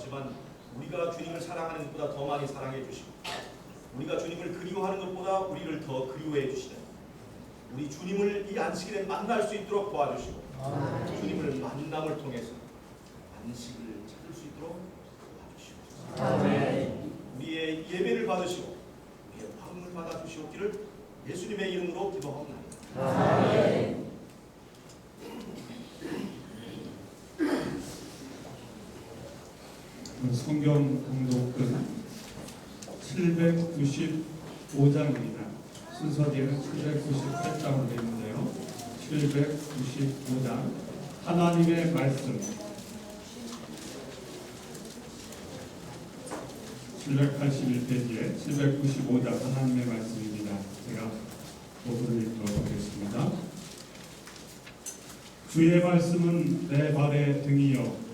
없지만 우리가 주님을 사랑하는 것보다 더 많이 사랑해 주시고 우리가 주님을 그리워하는 것보다 우리를 더 그리워해 주시는 우리 주님을 이 안식일에 만날 수 있도록 도와주시고 주님을 만남을 통해서 안식을 찾을 수 있도록 도와주시고 우리의 예배를 받으시고 우리의 방문을 받아주시옵기를 예수님의 이름으로 기도하옵나이다. 성경 공독은 795장입니다. 순서대로 798장으로 되어 있는데요. 795장 하나님의 말씀 781페이지에 795장 하나님의 말씀입니다. 제가 오프를 읽도록 하겠습니다. 주의 말씀은 내 발의 등이요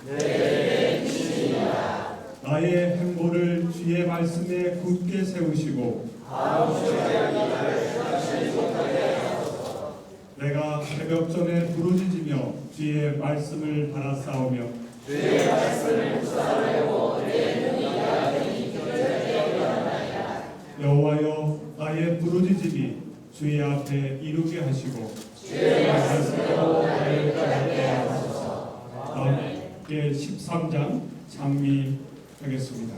나의 행보를 주의 말씀에 굳게 세우시고 내가 새벽 전에 부르짖으며 주의 말씀을 바라싸우며 주의 말씀을 묵상하려고 내 눈이 야등이 켜져나이다. 여호와여 나의 부르짖음이 주의 앞에 이루게 하시고 주의 말씀으로 나를 가르게 하소서. 함께 13장 장미하겠습니다.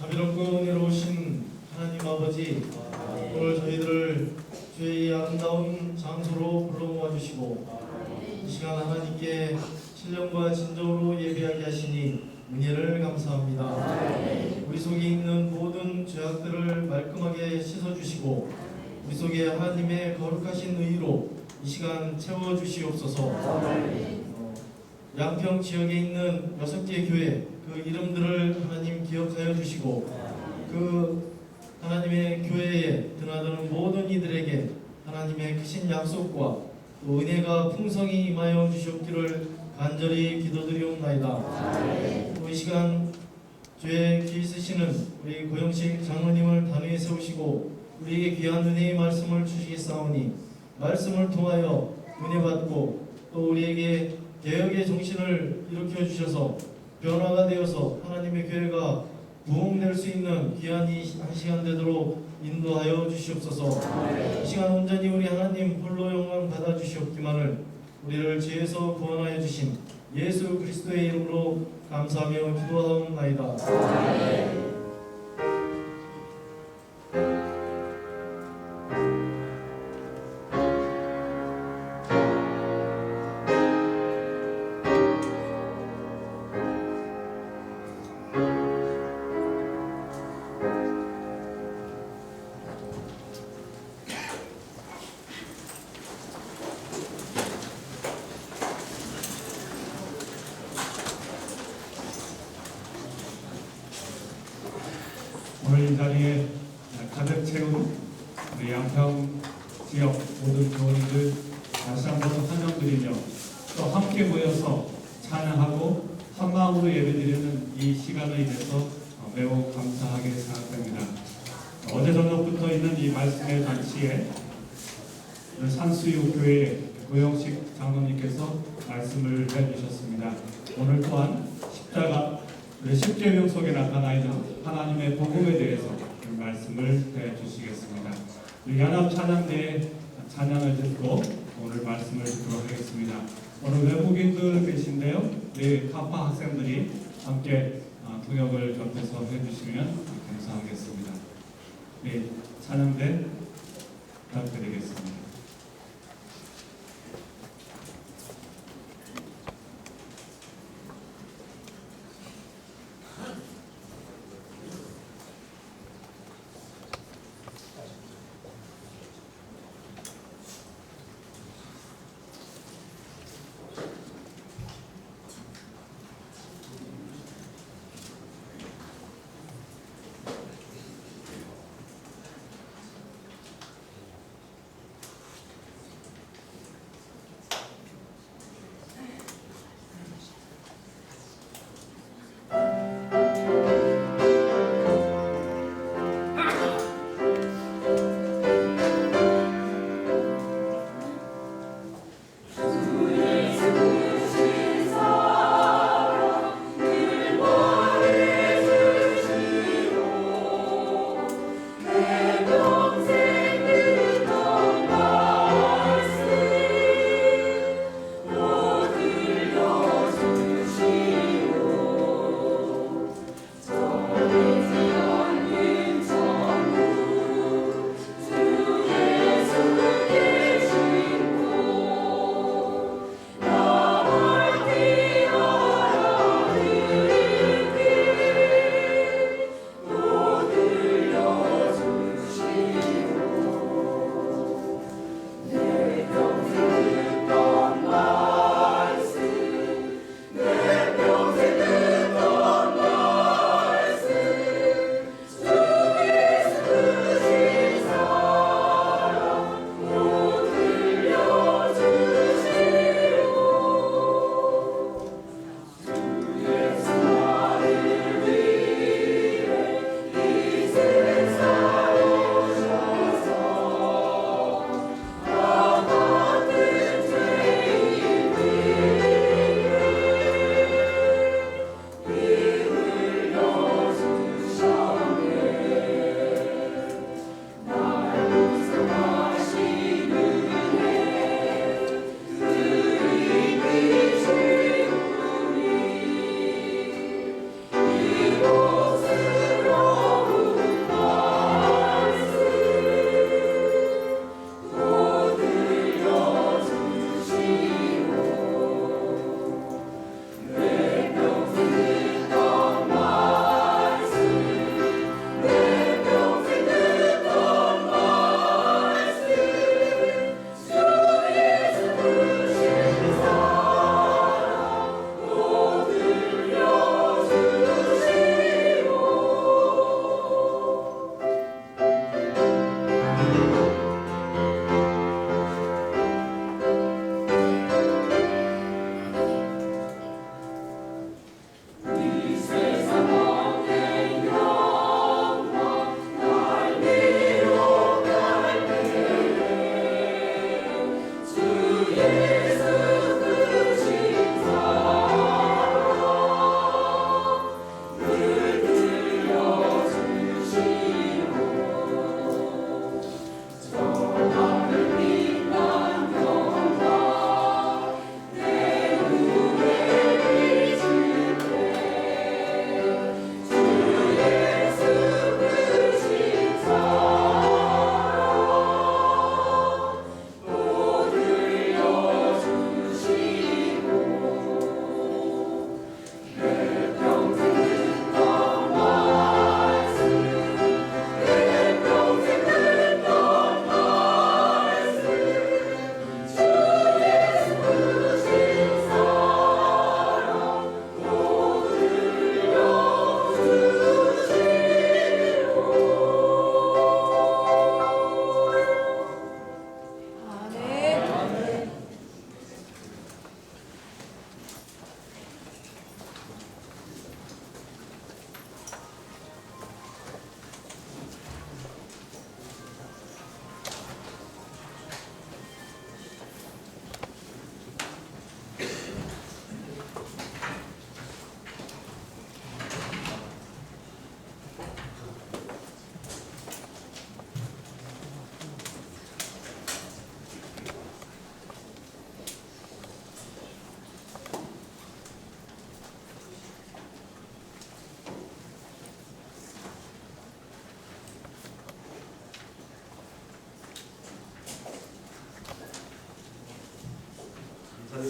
자비롭고 은혜로우신 하나님 아버지, 오늘 저희들을 주의 아름다운 장소로 불러 모아주시고 이 시간 하나님께 신령과 진정으로 예배하게 하시니 은혜를 감사합니다. 우리 속에 있는 모든 죄악들을 말끔하게 씻어주시고 우리 속에 하나님의 거룩하신 의로 이 시간 채워주시옵소서. 양평 지역에 있는 6개 교회 그 이름들을 하나님 기억하여 주시고 그 하나님의 교회에 드나드는 모든 이들에게 하나님의 크신 약속과 또 은혜가 풍성히 임하여 주시옵기를 간절히 기도드리옵나이다. 또 이 시간 주의 귀 쓰시는 우리 고영식 장로님을 단위에 세우시고 우리에게 귀한 은혜의 말씀을 주시겠사오니 말씀을 통하여 은혜 받고 또 우리에게 개혁의 정신을 일으켜 주셔서 변화가 되어서 하나님의 교회가 부흥될 수 있는 귀한 이 한 시간 되도록 인도하여 주시옵소서. 이 시간 온전히 우리 하나님 홀로 영광 받아 주시옵기만을 우리를 죄에서 구원하여 주신 예수 그리스도의 이름으로 감사하며 기도하옵나이다. 오늘 이 자리에 가득 채운 우리 양평 지역 모든 교우님들 다시 한번 환영드리며 또 함께 모여서 찬양하고 한마음으로 예배드리는 이 시간을 인해서 매우 감사하게 생각됩니다. 어제 저녁부터 있는 이 말씀의 잔치에 산수유 교회 고영식 장로님께서 말씀을 해주셨습니다. 오늘 또한 십자가 십계명 속에 나타나 있는 하나님의 복음에 대해서 말씀을 해주시겠습니다. 우리 연합 찬양대의 찬양을 듣고 오늘 말씀을 듣도록 하겠습니다. 오늘 외국인들 계신데요. 우리 카파 학생들이 함께 통역을 곁에서 해주시면 감사하겠습니다. 네, 찬양대 부탁드리겠습니다.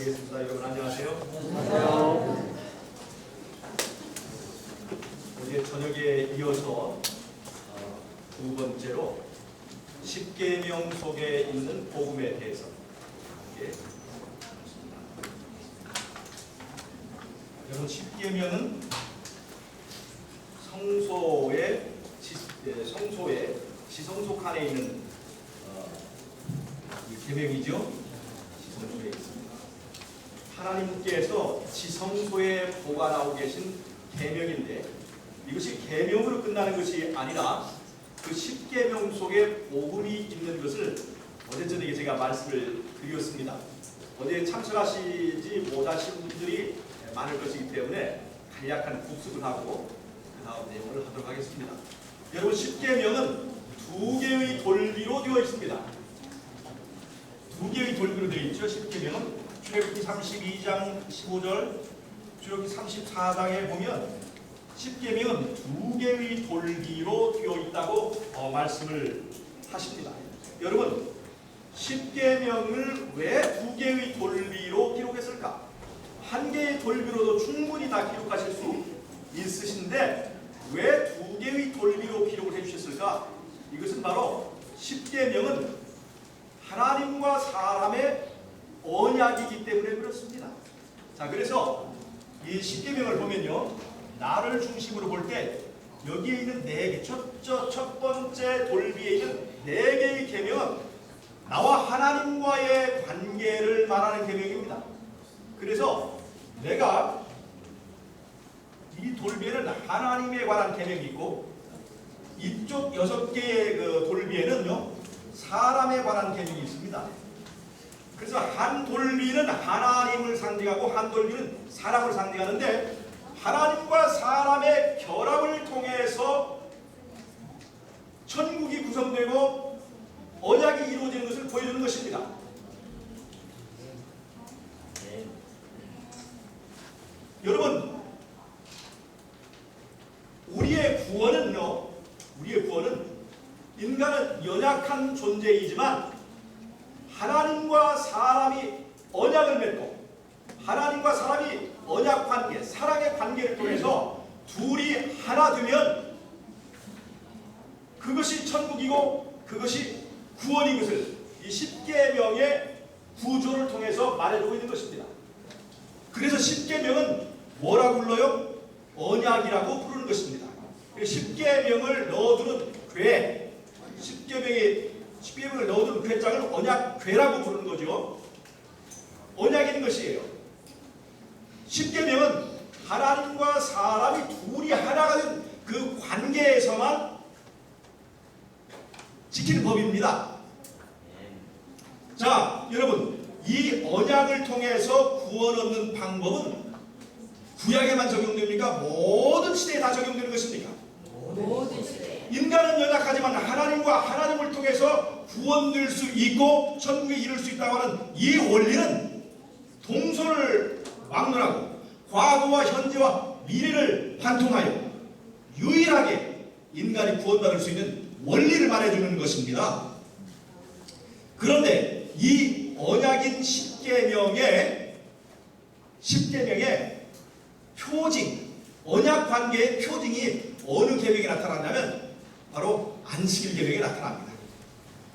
기도드리겠습니다. 여러분 안녕하세요. 안녕하세요. 어제 저녁에 이어서 두 번째로 십계명 속에 있는 복음에 대해서 함께 나누겠습니다. 여러분 십계명은 성소의 지성소 칸에 있는 이 계명이죠. 지성소에 있습니다. 하나님께서 지성소에 보관하고 계신 계명인데 이것이 계명으로 끝나는 것이 아니라 그 십계명 속에 복음이 있는 것을 어제 저녁에 제가 말씀을 드렸습니다. 어제 참석하시지 못하신 분들이 많을 것이기 때문에 간략한 복습을 하고 그 다음 내용을 하도록 하겠습니다. 여러분 십계명은 두 개의 돌비로 되어 있습니다. 두 개의 돌비로 되어 있죠. 십계명은 출애굽기 32장 15절, 출애굽기 34장에 보면 십계명은 두 개의 돌기로 되어 있다고 말씀을 하십니다. 여러분, 십계명을 왜 두 개의 돌비로 기록했을까? 한 개의 돌비로도 충분히 다 기록하실 수 있으신데 왜 두 개의 돌비로 기록을 해주셨을까? 이것은 바로 십계명은 하나님과 사람의 언약이기 때문에 그렇습니다. 자, 그래서 이 십계명을 보면요, 나를 중심으로 볼 때 여기에 있는 네 개, 첫 번째 돌비에 있는 네 개의 계명은 나와 하나님과의 관계를 말하는 계명입니다. 그래서 내가 이 돌비에는 하나님에 관한 계명이 있고 이쪽 6개의 그 돌비에는요 사람에 관한 계명이 있습니다. 그래서 한 돌비는 하나님을 상징하고 한 돌비는 사람을 상징하는데 하나님과 사람의 결합을 통해서 천국이 구성되고 언약이 이루어지는 것을 보여주는 것입니다. 여러분, 우리의 구원은 인간은 연약한 존재이지만 하나님과 사람이 언약을 맺고 하나님과 사람이 언약 관계, 사랑의 관계를 통해서 둘이 하나 되면 그것이 천국이고 그것이 구원인 것을 이 십계명의 구조를 통해서 말해주고 있는 것입니다. 그래서 십계명은 뭐라고 불러요? 언약이라고 부르는 것입니다. 십계명을 넣어두는 궤, 십계명을 넣어두는 궤장을 언약궤라고 부르는 거죠. 언약인 것이에요. 십계명은 하나님과 사람이 둘이 하나가 된 그 관계에서만 지키는 법입니다. 자, 여러분, 이 언약을 통해서 구원 얻는 방법은 구약에만 적용됩니까? 모든 시대에 다 적용되는 것입니까? 모든 시대. 인간은 연약하지만 하나님을 통해서 구원될 수 있고 천국에 이를 수 있다고 하는 이 원리는 동서를 막론하고 과거와 현재와 미래를 관통하여 유일하게 인간이 구원받을 수 있는 원리를 말해주는 것입니다. 그런데 이 언약인 십계명의 표징, 언약 관계의 표징이 어느 계명에 나타났냐면 바로 안식일 계명에 나타납니다.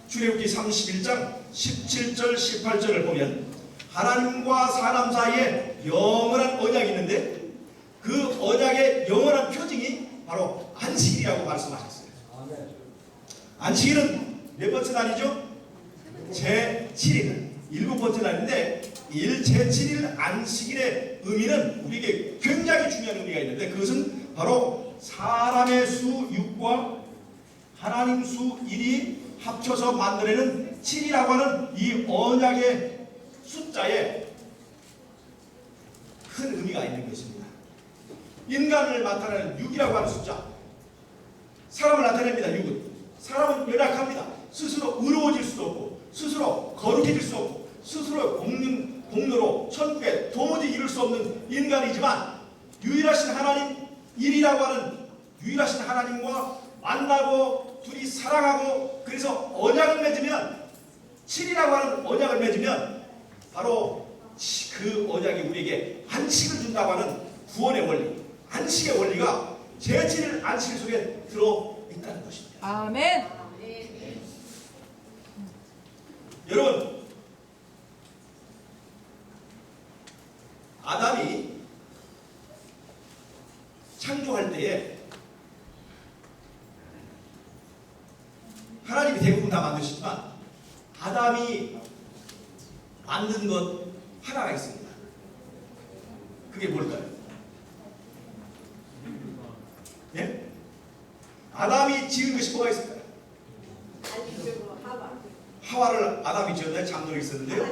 출애굽기 31장 17절 18절을 보면 하나님과 사람 사이에 영원한 언약이 있는데 그 언약의 영원한 표징이 바로 안식일이라고 말씀하셨어요. 안식일은 몇 번째 날이죠? 제7일, 7번째 날인데 제7일 안식일의 의미는 우리에게 굉장히 중요한 의미가 있는데 그것은 바로 사람의 수 6과 하나님 수 1이 합쳐서 만들어내는 7이라고 하는 이 언약의 숫자에 큰 의미가 있는 것입니다. 인간을 나타내는 6이라고 하는 숫자, 사람을 나타냅니다. 6은 사람은 연약합니다. 스스로 의로워질 수도 없고 스스로 거룩해질 수 없고 스스로 공로로 천국에 도무지 이룰 수 없는 인간이지만 유일하신 하나님 1이라고 하는 유일하신 하나님과 만나고 둘이 사랑하고 그래서 언약을 맺으면 7이라고 하는 언약을 맺으면 바로 그 언약이 우리에게 안식을 준다고 하는 구원의 원리, 안식의 원리가 제7일 안식 속에 들어있다는 것입니다. 아멘. 여러분, 아담이 창조할 때에 하나님이 대부분 다 만드시지만 아담이 만든 것 하나가 있습니다. 그게 뭘까요? 예? 아담이 지은 것이 뭐가 있을까요? 하와를 아담이 지었나요? 장로에 있었는데요.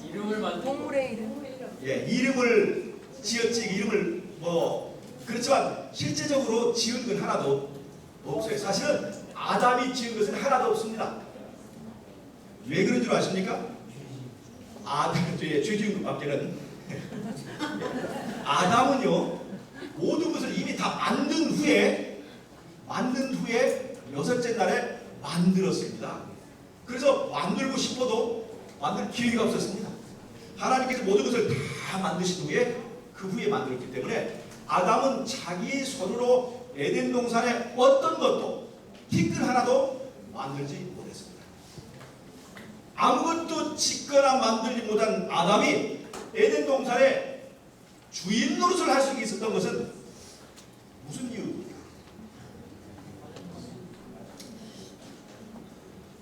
이름을 만든 동물의 이름. 예, 이름을 지었지 이름을 그렇지만 실제적으로 지은 건 하나도 없어요. 사실은 아담이 지은 것은 하나도 없습니다. 왜 그런 줄 아십니까? 죄 지은 것밖에는 아담은요 모든 것을 이미 다 만든 후에 여섯째 날에 만들었습니다. 그래서 만들고 싶어도 만들 기회가 없었습니다. 하나님께서 모든 것을 다 만드신 후에 그 후에 만들었기 때문에 아담은 자기 손으로 에덴 동산에 어떤 것도 티끌 하나도 만들지 못했습니다. 아무것도 짓거나 만들지 못한 아담이 에덴 동산에 주인 노릇을 할 수 있었던 것은 무슨 이유입니까?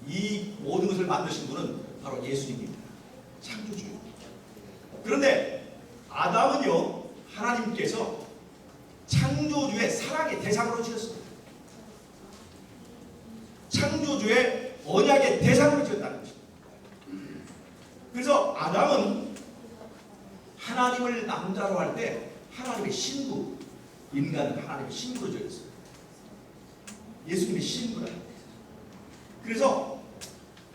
이 모든 것을 만드신 분은 바로 예수님입니다. 창조주요. 그런데 아담은요 하나님께서 창조주의 사랑의 대상으로 지었습니다. 창조주의 언약의 대상으로 지었다는 것입니다. 그래서 아담은 하나님을 남자로 할 때 하나님의 신부, 인간은 하나님의 신부로 지었어요. 예수님의 신부라. 그래서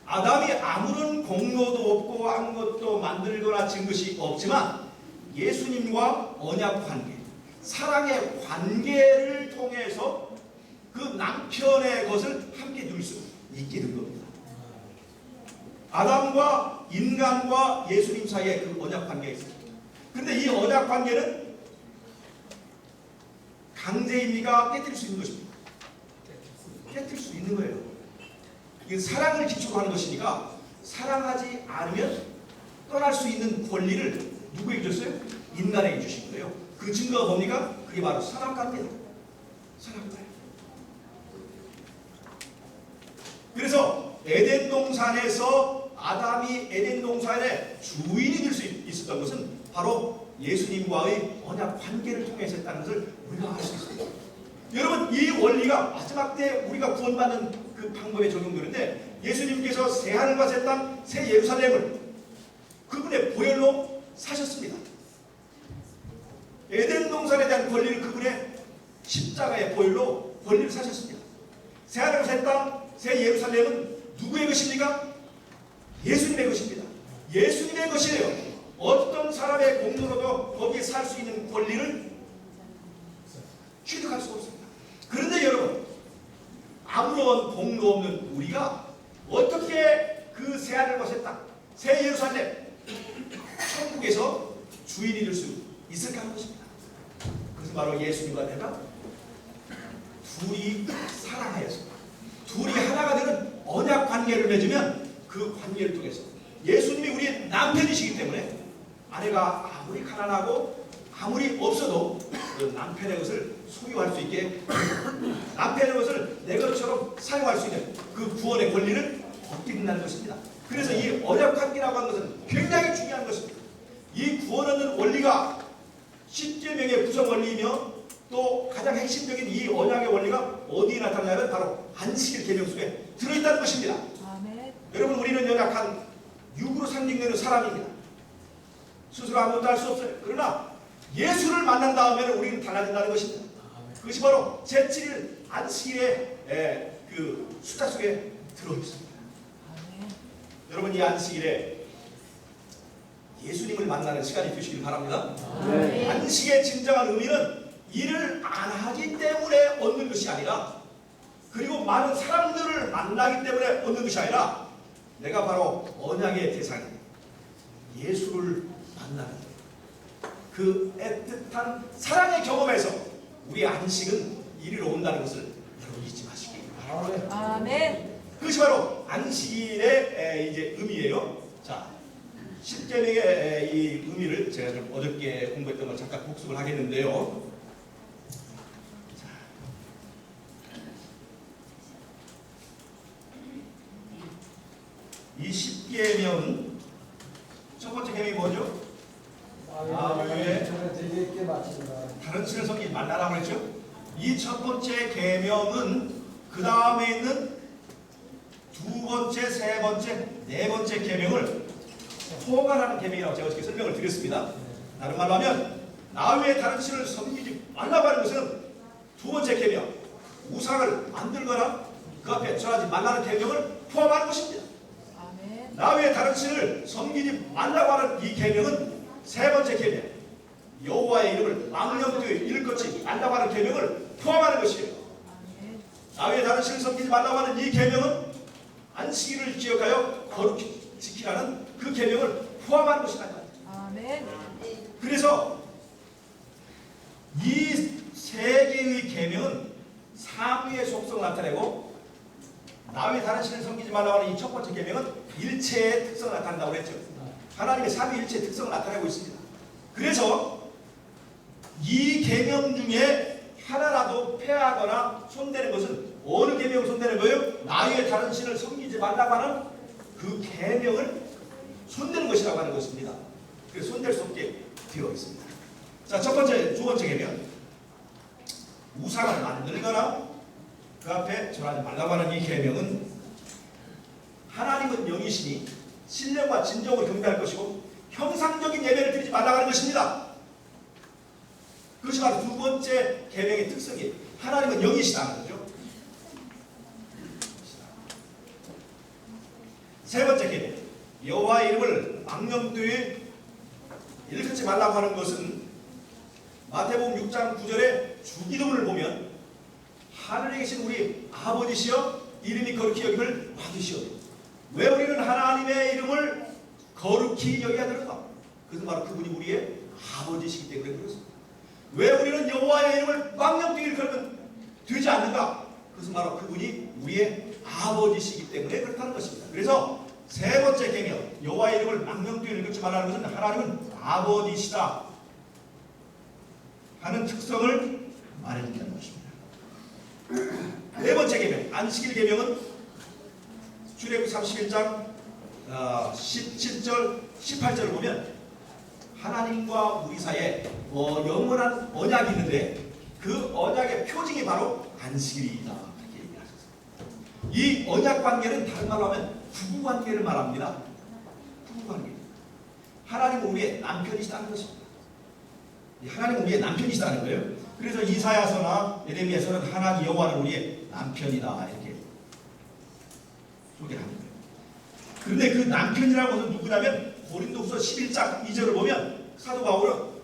아담이 아무런 공로도 없고 아무것도 만들거나 지은 것이 없지만 예수님과 언약 관계, 사랑의 관계를 통해서 그 남편의 것을 함께 누릴 수 있게 된 겁니다. 아담과 인간과 예수님 사이에 그 언약 관계가 있습니다. 그런데 이 언약 관계는 강제입니까? 깨뜨릴 수 있는 것입니다. 깨뜨릴 수 있는 거예요. 이게 사랑을 기초로 하는 것이니까 사랑하지 않으면 떠날 수 있는 권리를 누구에게 줬어요? 인간에게 주신 거예요. 그 증거가 뭡니까? 그게 바로 사랑관계예요. 사랑관계. 그래서 에덴 동산에서 아담이 에덴 동산의 주인이 될 수 있었던 것은 바로 예수님과의 언약 관계를 통해서 했다는 것을 우리가 알 수 있습니다. 여러분, 이 원리가 마지막 때 우리가 구원받는 그 방법에 적용되는데 예수님께서 새 하늘과 새 땅, 새 예루살렘을 그분의 보혈로 사셨습니다. 에덴 동산에 대한 권리를 그분의 십자가의 보혈로 권리를 사셨습니다. 새 하늘과 새 땅, 새 예루살렘은 누구의 것입니까? 예수님의 것입니다. 예수님의 것이에요. 어떤 사람의 공로로도 거기에 살 수 있는 권리를 취득할 수 없습니다. 그런데 여러분, 아무런 공로 없는 우리가 어떻게 그 새 하늘과 새 땅, 새 예루살렘, 천국에서 주인이 될 수 있을까 하는 것입니다. 그것은 바로 예수님과 내가 둘이 사랑하여서 둘이 하나가 되는 언약 관계를 맺으면 그 관계를 통해서 예수님이 우리의 남편이시기 때문에 아내가 아무리 가난하고 아무리 없어도 그 남편의 것을 소유할 수 있게 남편의 것을 내 것처럼 사용할 수 있는 그 구원의 권리를 얻게 된다는 것입니다. 그래서 이 언약 관계라고 하는 것은 굉장히 중요한 것입니다. 이 구원 얻는 원리가 십계명의 구성 원리이며 또 가장 핵심적인 이 언약의 원리가 어디에 나타나냐면 바로 안식일 계명 속에 들어있다는 것입니다. 아멘. 여러분, 우리는 연약한 육으로 상징되는 사람입니다. 스스로 아무것도 할 수 없어요. 그러나 예수를 만난 다음에는 우리는 달라진다는 것입니다. 그것이 바로 제7일 안식일의 그 숫자 속에 들어있습니다. 아멘. 여러분, 이 안식일에 예수님을 만나는 시간이 되시길 바랍니다. 네. 안식의 진정한 의미는 일을 안 하기 때문에 얻는 것이 아니라, 그리고 많은 사람들을 만나기 때문에 얻는 것이 아니라, 내가 바로 언약의 대상입니다. 예수를 만나는 그 애틋한 사랑의 경험에서 우리 안식은 이리로 온다는 것을 여러분 잊지 마시기 바랍니다. 아멘. 그것이 바로 안식일의 이제 의미예요. 자, 10계명의 이 의미를 제가 좀 어저께 공부했던 걸 잠깐 복습을 하겠는데요. 자, 이 10계명은 첫 번째 계명이 뭐죠? 아무의 다른 신을 섬기지 말라라고 했죠. 이 첫 번째 계명은 그 다음에 있는 두 번째, 세 번째, 네 번째 계명을 포괄하는 계명이라고 제가 어떻게 설명을 드렸습니다. 다른 말로 하면 나 외에 다른 신을 섬기지 말라고 하는 것은 두 번째 계명, 우상을 만들거나 그 앞에 절하지 말라는 계명을 포함하는 것입니다. 아멘. 나 외에 다른 신을 섬기지 말라고 하는 이 계명은 세 번째 계명, 여호와의 이름을 망령되이 일컫지 말라고 하는 계명을 포함하는 것이에요. 아멘. 나 외에 다른 신을 섬기지 말라고 하는 이 계명은 안식일을 기억하여 거룩히 지키라는 그 계명을 포함하는 것이다. 아멘. 그래서 이 세 개의 계명은 삼위의 속성을 나타내고 나 외에 다른 신을 섬기지 말라고 하는 이 첫 번째 계명은 일체의 특성을 나타낸다고 그랬죠. 하나님의 삼위일체의 특성을 나타내고 있습니다. 그래서 이 계명 중에 하나라도 폐하거나 손대는 것은 어느 계명을 손대는 거예요? 나 외에 다른 신을 섬기지 말라고 하는 그 계명을 손대는 것이라고 하는 것입니다. 그래서 손댈 수 없게 되어 있습니다. 자, 첫 번째, 두 번째 계명, 우상을 만들거나 그 앞에 절하지 말라고 하는 이 계명은 하나님은 영이시니 신령과 진정으로 경배할 것이고 형상적인 예배를 드리지 말라고 하는 것입니다. 그것이 바로 두 번째 계명의 특성이에요. 하나님은 영이시다는 거죠. 세 번째 계명, 여호와의 이름을 망령되이 일컫지 말라고 하는 것은 마태복음 6장 9절에 주기도문을 보면 하늘에 계신 우리 아버지시여 이름이 거룩히 여김을 받으시오. 왜 우리는 하나님의 이름을 거룩히 여겨야 되는가? 그것은 바로 그분이 우리의 아버지시기 때문에 그렇습니다. 왜 우리는 여호와의 이름을 망령되이 일컬면 되지 않는가? 그것은 바로 그분이 우리의 아버지시기 때문에 그렇다는 것입니다. 그래서 세 번째 계명, 여호와의 이름을 망령되이 일컬지 말라는 것은 하나님은 아버지시다 하는 특성을 말해준다는 것입니다. 네 번째 계명, 안식일 계명은 출애굽기 31장 17절, 18절을 보면 하나님과 우리 사이에 영원한 언약이 있는데 그 언약의 표징이 바로 안식일이다. 그렇게 얘기하셨습니다. 이 언약 관계는 다른 말로 하면 부부 관계를 말합니다. 부부 관계. 하나님은 우리의 남편이시다는 것입니다. 하나님은 우리의 남편이시다는 거예요. 그래서 이사야서나 예레미야서는 하나님 여호와는 우리의 남편이다 이렇게 소개합니다. 그런데 그 남편이라는 것은 누구냐면 고린도후서 11장 2절을 보면 사도 바울은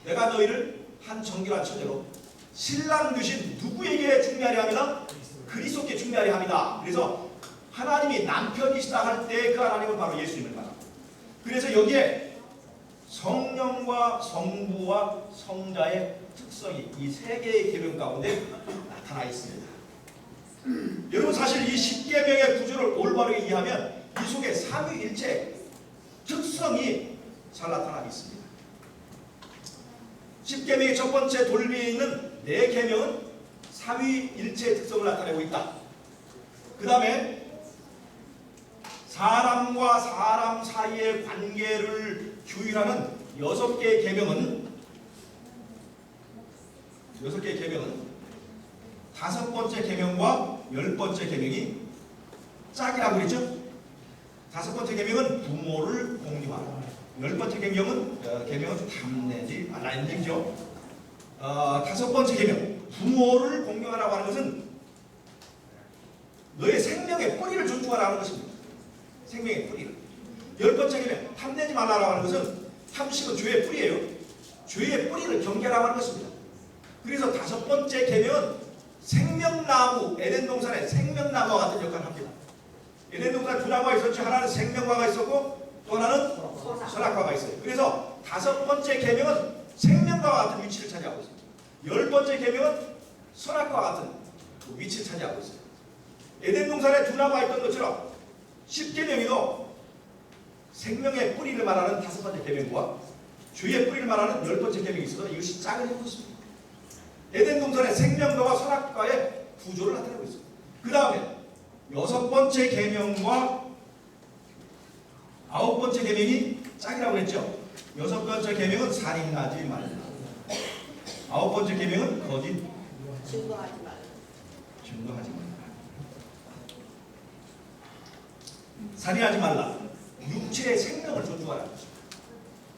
내가 너희를 한 정결한 처제로 신랑 되신 누구에게 중매하려 합니다? 그리스도께 중매하려 합니다. 그래서 하나님이 남편이시다 할 때 그 하나님은 바로 예수님을 말합니다. 그래서 여기에 성령과 성부와 성자의 특성이 이 세 개의 계명 가운데 나타나 있습니다. 여러분 사실 이 10계명의 구조를 올바르게 이해하면 이 속에 삼위일체 특성이 잘 나타나 있습니다. 10계명의 첫 번째 돌미에 있는 네 계명은 삼위일체의 특성을 나타내고 있다. 그 다음에 사람과 사람 사이의 관계를 규율하는 6개의 계명은 다섯 번째 계명과 10번째 계명이 짝이라고 그랬죠? 다섯 번째 계명은 부모를 공경하라. 10번째 계명은 탐내지 말라는 얘기죠. 다섯 번째 계명 부모를 공경하라고 하는 것은 너의 생명의 뿌리를 존중하라는 것입니다. 생명의 뿌리를. 10번째 계명 탐내지 말라고 하는 것은 탐심은 죄의 뿌리예요. 죄의 뿌리를 경계하라고 하는 것입니다. 그래서 다섯 번째 계명은 생명나무, 에덴 동산의 생명나무와 같은 역할을 합니다. 에덴 동산 두 나무가 있었죠. 하나는 생명과가 있었고 또 하나는 선악과가 있어요. 그래서 5번째 계명은 생명과 같은 위치를 차지하고 있습니다. 10번째 계명은 선악과 같은 위치를 차지하고 있어요. 에덴 동산에 두 나무가 있던 것처럼 10계명이도 생명의 뿌리를 말하는 5번째 계명과 죄의 뿌리를 말하는 10번째 계명이 있어서 이것이 짝을 이루고 있습니다. 에덴 동산의 생명과와 선악과의 구조를 나타내고 있습니다. 그 다음에 6번째 계명과 9번째 계명이 짝이라고 했죠. 6번째 계명은 살인하지 말라. 9번째 계명은 거짓 증거하지 말라. 증거하지 말라. 살인하지 말라. 육체의 생명을 존중하라는 것입니다.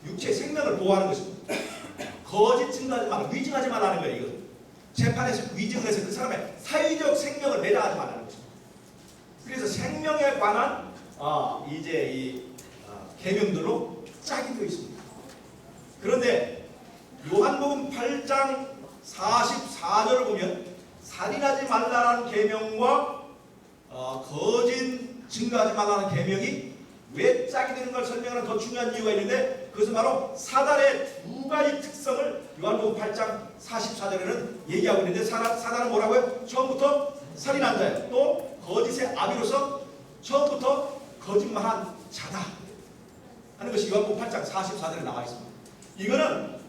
육체의 생명을 보호하는 것입니다. 거짓 증거하지 말라. 위증하지 말라는 거예요. 이거 재판에서 위증을 해서 그 사람의 사회적 생명을 매장하지 말라는 것입니다. 그래서 생명에 관한 이제 이 계명들로 짝이 되어 있습니다. 그런데 요한복음 8장 44절을 보면 살인하지 말라는 계명과 거짓 증거하지 말라는 계명이 왜 짝이 되는 걸 설명하는 더 중요한 이유가 있는데, 그것은 바로 사단의 두 가지 특성을 요한복음 8장 44절에는 얘기하고 있는데, 사단은 뭐라고요? 처음부터 살인한 자예요. 또 거짓의 아비로서 처음부터 거짓말한 자다 하는 것이 요한복음 8장 44절에 나와 있습니다. 이거는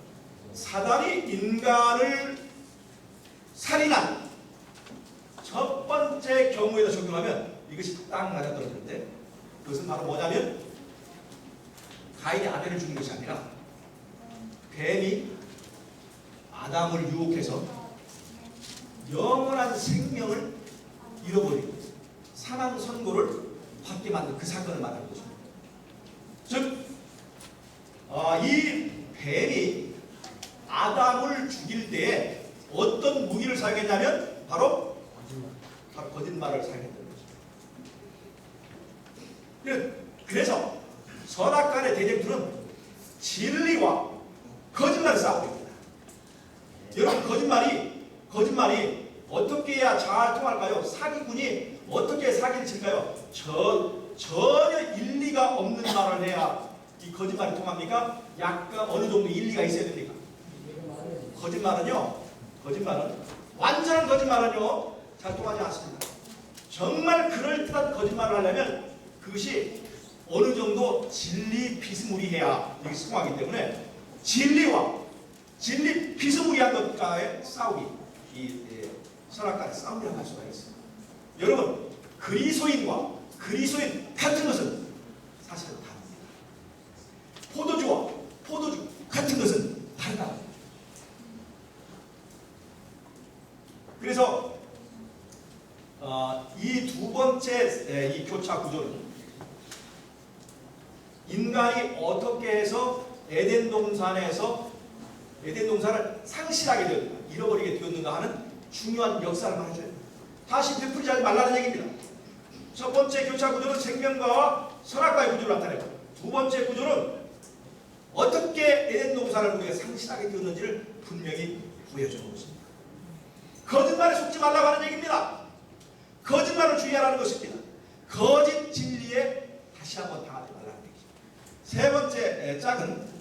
사단이 인간을 살인한 첫 번째 경우에다 적용하면 이것이 딱 맞아떨어지는데, 그것은 바로 뭐냐면 가인이 아벨을 죽인 것이 아니라 뱀이 아담을 유혹해서 영원한 생명을 잃어버리고 사망 선고를 받게 만든 그 사건을 말하는 것입니다. 즉, 이 뱀이 아담을 죽일 때에 어떤 무기를 사용했냐면 바로 거짓말을 사용했다는 것입니다. 그래서 선악간의 대쟁투는 진리와 거짓말을 싸우고 있습니다. 여러분, 거짓말이 어떻게 해야 잘 통할까요? 사기꾼이 어떻게 사기를 칠까요? 전혀 일리가 없는 말을 해야 이 거짓말이 통합니까? 약간 어느 정도 일리가 있어야 됩니까? 거짓말은 완전한 거짓말은요 잘 통하지 않습니다. 정말 그럴듯한 거짓말을 하려면 그것이 어느 정도 진리 비스무리해야 이것이 통하기 때문에 진리 비스무리한 것과의 싸움이 이 선악과의 싸움이라고 할 수가 있습니다. 여러분, 그리스도인과 그리스도인 같은 것은 사실은 다릅니다. 포도주와 포도주 같은 것은 다르다. 그래서 이 두 번째 이 교차 구조는 인간이 어떻게 해서 에덴 동산을 상실하게 되었는가, 잃어버리게 되었는가 하는 중요한 역사를 말해줘요. 다시 되풀이하지 말라는 얘기입니다. 첫 번째 교차 구조는 생명과와 선악과의 구조를 나타내고, 두 번째 구조는 어떻게 에덴 동산을 우리가 상실하게 되었는지를 분명히 보여주는 것입니다. 거짓말에 속지 말라고 하는 얘기입니다. 거짓말을 주의하라는 것입니다. 거짓 진리에 다시 한번 당하지 말라는 얘기입니다. 세 번째 짝은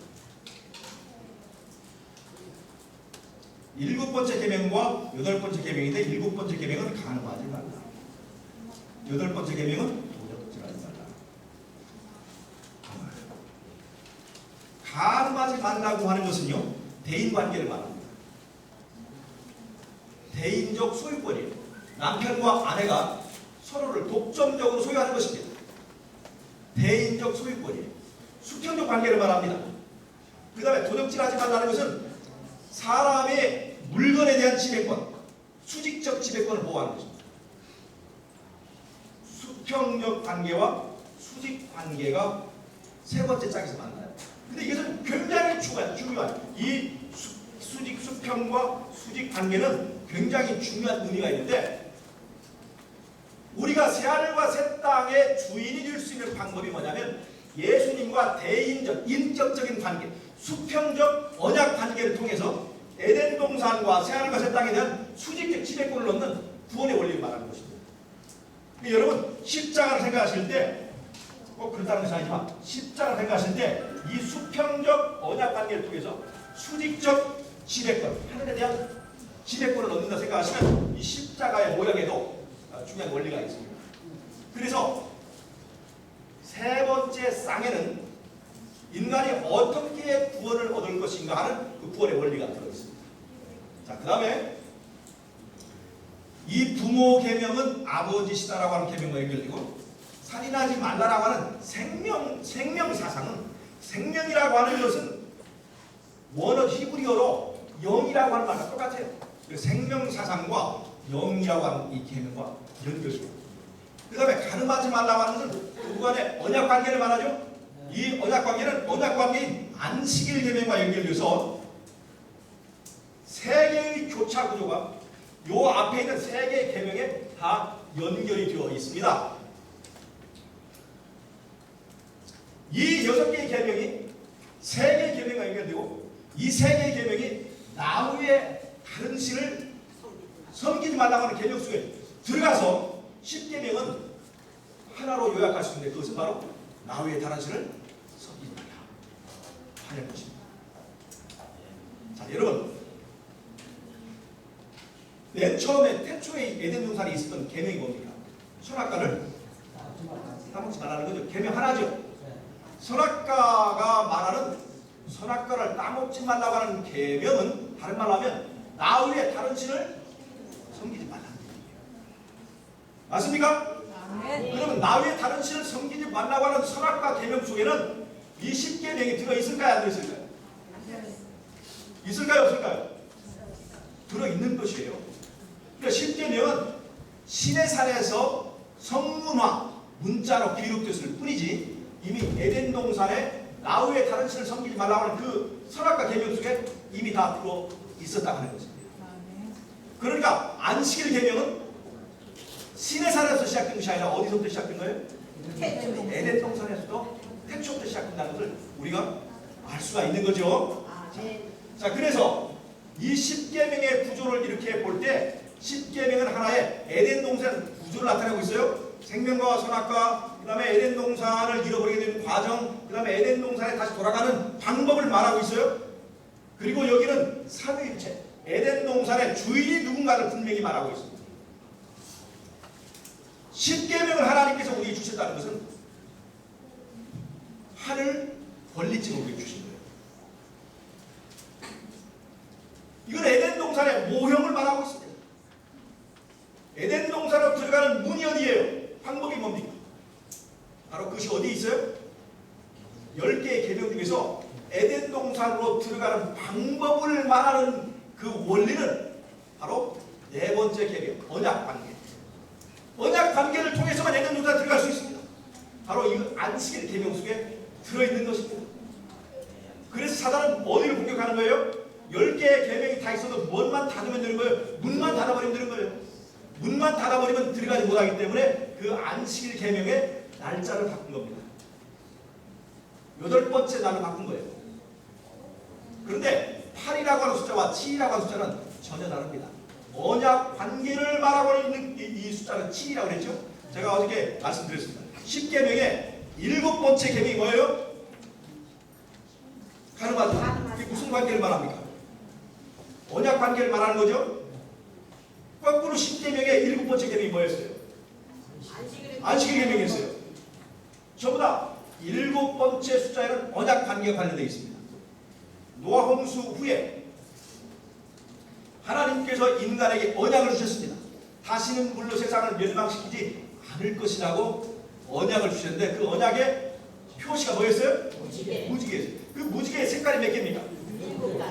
7번째 계명과 8번째 계명인데, 7번째 계명은 간음하지 말라. 8번째 계명은 도적질하지 말라. 간음하지 말라고 하는 것은요, 대인관계를 말합니다. 대인적 소유권이에요. 남편과 아내가 서로를 독점적으로 소유하는 것입니다. 대인적 소유권이에요. 수평적 관계를 말합니다. 그 다음에 도적질하지 말라는 것은 사람의 물건에 대한 지배권, 수직적 지배권을 보호하는 것입니다. 수평적 관계와 수직 관계가 세 번째 짝에서 만나요. 근데 이것은 굉장히 중요한 이 수평과 수직 관계는 굉장히 중요한 의미가 있는데, 우리가 새하늘과 새 땅의 주인이 될 수 있는 방법이 뭐냐면 예수님과 대인적, 인격적인 관계, 수평적 언약 관계를 통해서 에덴 동산과 새하늘과 새 땅에 대한 수직적 지배권을 얻는 구원의 원리를 말하는 것입니다. 여러분, 십자가를 생각하실 때 꼭 그렇다는 것이 아니지만 십자가 생각하실 때 이 수평적 언약 관계를 통해서 수직적 지배권, 하늘에 대한 지배권을 얻는다 생각하시면 이 십자가의 모양에도 중요한 원리가 있습니다. 그래서 세 번째 쌍에는 인간이 어떻게 구원을 얻을 것인가 하는 그 구원의 원리가 들어있습니다. 자, 그 다음에 이 부모 계명은 아버지시다라고 하는 계명과 연결되고, 살인하지 말라라고 하는 생명 사상은, 생명이라고 하는 것은 원어 히브리어로 영이라고 하는 말과 똑같아요. 생명 사상과 영이라고 하는 이 계명과 연결됩니다. 그 다음에 가늠하지 말라고 하는 것은 그 간의 언약 관계를 말하죠. 이 언약 관계는 언약 관계인 안식일 계명과 연결돼서 세 개의 교차 구조가 요 앞에 있는 세 개의 계명에 다 연결이 되어 있습니다. 이 6개의 계명이 3개의 계명과 연결되고, 이 3개의 계명이 나후의 다른 신을 섬기지 말라고 하는 계명 속에 들어가서 10계명은 하나로 요약할 수 있는데, 그것은 바로 나후의 다른 신을 섬기지 말라 하는 것입니다. 자, 여러분, 맨 처음에 태초에 에덴 동산에 있었던 계명이 뭡니까? 선악과를 따먹지 말라는 거죠. 계명 하나죠. 선악과가 말하는 선악과를 따먹지 말라고 하는 계명은 다른 말로 하면 나후의 다른 신을 섬기지 말라는 얘기예요. 맞습니까? 아멘. 그러면 나후의 다른 신을 섬기지 말라고 하는 선악과 계명 속에는 이 10계명이 들어있을까요? 안 들어있을까요? 있을까요? 없을까요? 들어있는 것이에요. 그러니까 10계명은 신의 산에서 성문화 문자로 기록됐을 뿐이지, 이미 에덴 동산에 나후의 다른 신을 섬기지 말라고 하는 그 선악과 계명 속에 이미 다 들어 있었다고 하는 것입니다. 그러니까 안식일 계명은 신의 산에서 시작된 것이 아니라 어디서부터 시작된 거예요? 에덴 동산에서도 태초부터 시작된다는 것을 우리가 알 수가 있는 거죠. 자, 그래서 이 10계명의 구조를 이렇게 볼 때 10계명은 하나의 에덴 동산 구조를 나타내고 있어요. 생명과 선악과, 그 다음에 에덴 동산을 잃어버리게 되는 과정, 그 다음에 에덴 동산에 다시 돌아가는 방법을 말하고 있어요. 그리고 여기는 삼위일체, 에덴 동산의 주인이 누군가를 분명히 말하고 있습니다. 10계명을 하나님께서 우리에게 주셨다는 것은 하늘 권리증을 우리에게 주신 거예요. 이건 에덴 동산의 모형을 말하고 있습니다. 에덴 동산으로 들어가는 문이 어디예요? 방법이 뭡니까? 바로 그것이 어디에 있어요? 10개의 계명 중에서 에덴 동산으로 들어가는 방법을 말하는 그 원리는 바로 네 번째 계명, 언약 관계. 언약 관계를 통해서만 에덴 동산에 들어갈 수 있습니다. 바로 이 안식일 계명 속에 들어있는 것입니다. 그래서 사단은 어디를 공격하는 거예요? 10개의 계명이 다 있어도 문만 닫으면 되는 거예요. 문만 닫아버리면 되는 거예요. 문만 닫아버리면 들어가지 못하기 때문에 그 안식일 계명의 날짜를 바꾼 겁니다. 8번째 날을 바꾼 거예요. 그런데 8이라고 하는 숫자와 7이라고 하는 숫자는 전혀 다릅니다. 언약 관계를 말하고 있는 이 숫자는 7이라고 그랬죠. 제가 어저께 말씀드렸습니다. 10계명의 7번째 계명이 뭐예요? 가늠하지. 이게 무슨 관계를 말합니까? 언약 관계를 말하는 거죠. 거꾸로 10계명의 7번째 계명이 뭐였어요? 안식일 계명이었어요. 전부 다 7번째 숫자에는 언약 관계가 관련되어 있습니다. 노아 홍수 후에 하나님께서 인간에게 언약을 주셨습니다. 다시는 물로 세상을 멸망시키지 않을 것이라고 언약을 주셨는데, 그 언약의 표시가 뭐였어요? 무지개였어요. 그 무지개의 색깔이 몇 개입니까?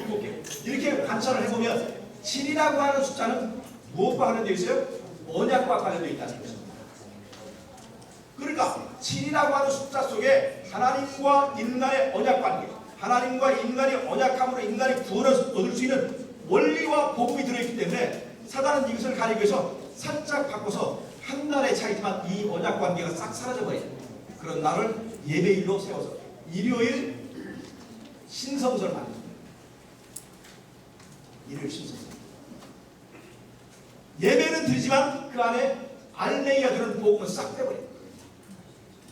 7개. 이렇게 관찰을 해보면 7이라고 하는 숫자는 무엇과 관련되어 있어요? 언약과 관련되어 있다는 것입니다. 그러니까 7이라고 하는 숫자 속에 하나님과 인간의 언약 관계, 하나님과 인간이 언약함으로 인간이 구원을 얻을 수 있는 원리와 복음이 들어있기 때문에 사단은 이것을 가리기 위해서 살짝 바꿔서 한 날의 차이지만 이 언약 관계가 싹 사라져버려요. 그런 날을 예배일로 세워서 일요일 신성서를 만듭니다. 일요일 신성서. 예배는 드리지만 그 안에 알맹이가 들은 복음은 싹 빼버려요.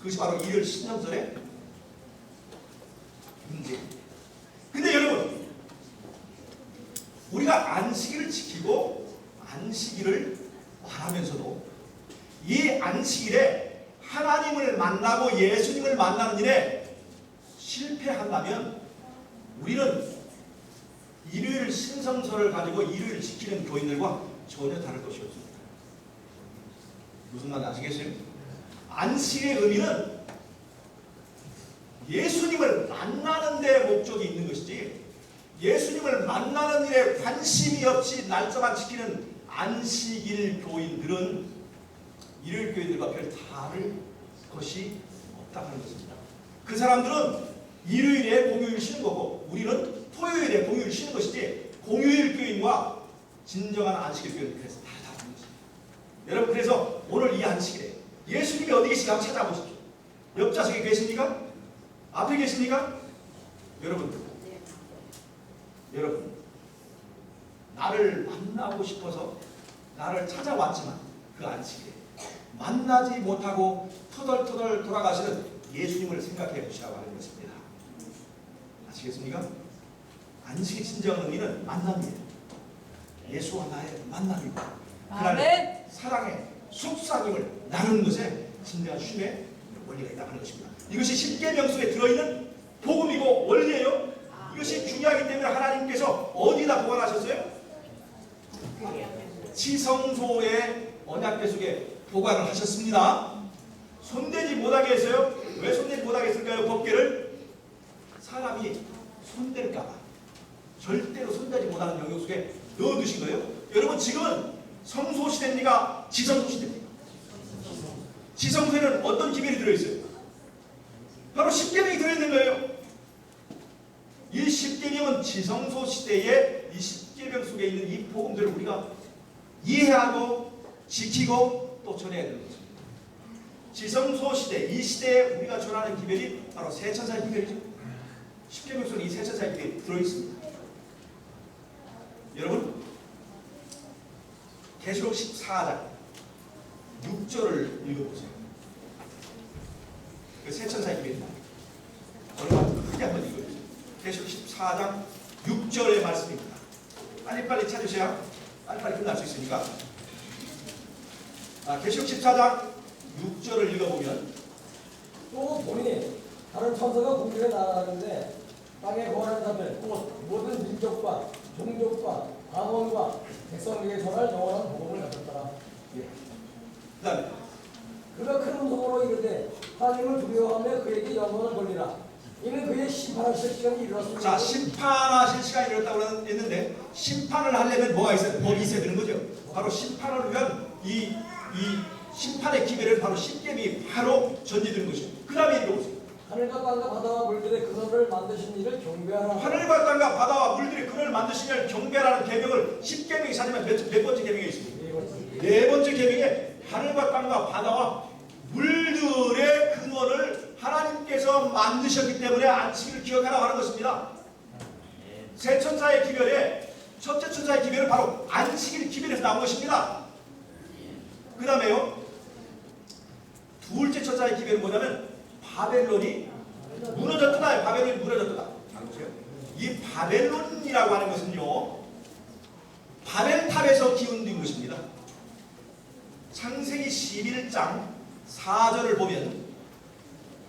그것이 바로 일요일 신령설의 문제입니다. 근데 여러분, 우리가 안식일을 지키고 안식일을 말하면서도 이 안식일에 하나님을 만나고 예수님을 만나는 일에 실패한다면 우리는 일요일 신성설을 가지고 일요일 지키는 교인들과 전혀 다를 것이 없습니다. 무슨 말인지 아시겠어요? 안식의 의미는 예수님을 만나는 데 목적이 있는 것이지, 예수님을 만나는 일에 관심이 없이 날짜만 지키는 안식일 교인들은 일요일 교인들과 별 다를 것이 없다는 것입니다. 그 사람들은 일요일에 공휴일 쉬는 거고 우리는 토요일에 공휴일 쉬는 것이지, 공휴일 교인과 진정한 안식일 교인은 그래서 다르다는 것입니다. 여러분, 그래서 오늘 이 안식일에 예수님이 어디 계신가 한번 찾아보십시오. 옆좌석에 계십니까? 앞에 계십니까? 여러분, 나를 만나고 싶어서 나를 찾아왔지만 그 안식일에 만나지 못하고 터덜터덜 돌아가시는 예수님을 생각해 보시라고 하는 것입니다. 아시겠습니까? 안식의 진정 의미는 만남이에요. 예수와 나의 만남이고 그날의 사랑의 속삭임을 나누는 것에 진정한 쉼의 원리가 있다고 하는 것입니다. 이것이 십계명 속에 들어있는 복음이고 원리예요. 이것이 중요하기 때문에 하나님께서 어디다 보관하셨어요? 지성소의 언약궤 속에 보관을 하셨습니다. 손대지 못하게 했어요. 왜 손대지 못하게 했을까요? 법궤를 사람이 손댈까봐 절대로 손대지 못하는 영역 속에 넣어두신 거예요. 여러분, 지금은 성소 시대입니까? 지성소 시대입니까? 지성소에는 어떤 기별이 들어있어요? 바로 십계명이 들어있는 거예요. 이 십계명은 지성소 시대에 이 십계명 속에 있는 이 복음들을 우리가 이해하고 지키고 또 전해야 되는 것입니다. 지성소 시대, 이 시대에 우리가 전하는 기별이 바로 세천사의 기별이죠. 십계명 속에 이 세천사의 기별이 들어있습니다. 여러분, 계시록 14장 6절을 읽어보세요. 그 세천사의 기별입니다. 얼마나 크게 한번 읽어주세요. 계시록 14장 6절의 말씀입니다. 빨리빨리 찾으셔야 빨리빨리 끝날 수 있으니까. 계시록 14장 6절을 읽어보면, 또 보니 다른 천사가 공중에 날아가는데 땅에 거하는 자들 곧 모든 민족과 종족과 방언과 백성에게 전할 영원한 복음을 가졌더라. 그 다음에 그가 큰 음성으로 이르되 하나님을 두려워하며 그에게 영광을 돌리라. 이는 그의 심판하실 시간이 이르렀습니다. 자, 심판하실 시간이 이렇다고 했는데, 심판을 하려면 뭐가 있어요? 법이 있어야 되는 거죠. 바로 심판을 위한 이 심판의 기회를 바로 십계명이 바로 전제되는 것이죠. 그 다음에 읽어보세요. 하늘과 땅과 바다와 물들의 근원을 만드신 이를 경배하라. 하늘과 땅과 바다와 물들의 근원을 만드시면 경배라는 계명을 십계명이 사지만 몇 번째 계명에 있습니다. 네 번째 계명에 하늘과 땅과 바다와 물들의 근원을 하나님께서 만드셨기 때문에 안식일을 기억하라고 하는 것입니다. 세 천사의 기별에 첫째 천사의 기별은 바로 안식일 기별에서 나온 것입니다. 그 다음에요, 둘째 천사의 기별은 뭐냐면 바벨론이 무너졌다. 바벨론이 무너졌다. 이 바벨론이라고 하는 것은요, 바벨탑에서 기운된 것입니다. 창세기 11장 4절을 보면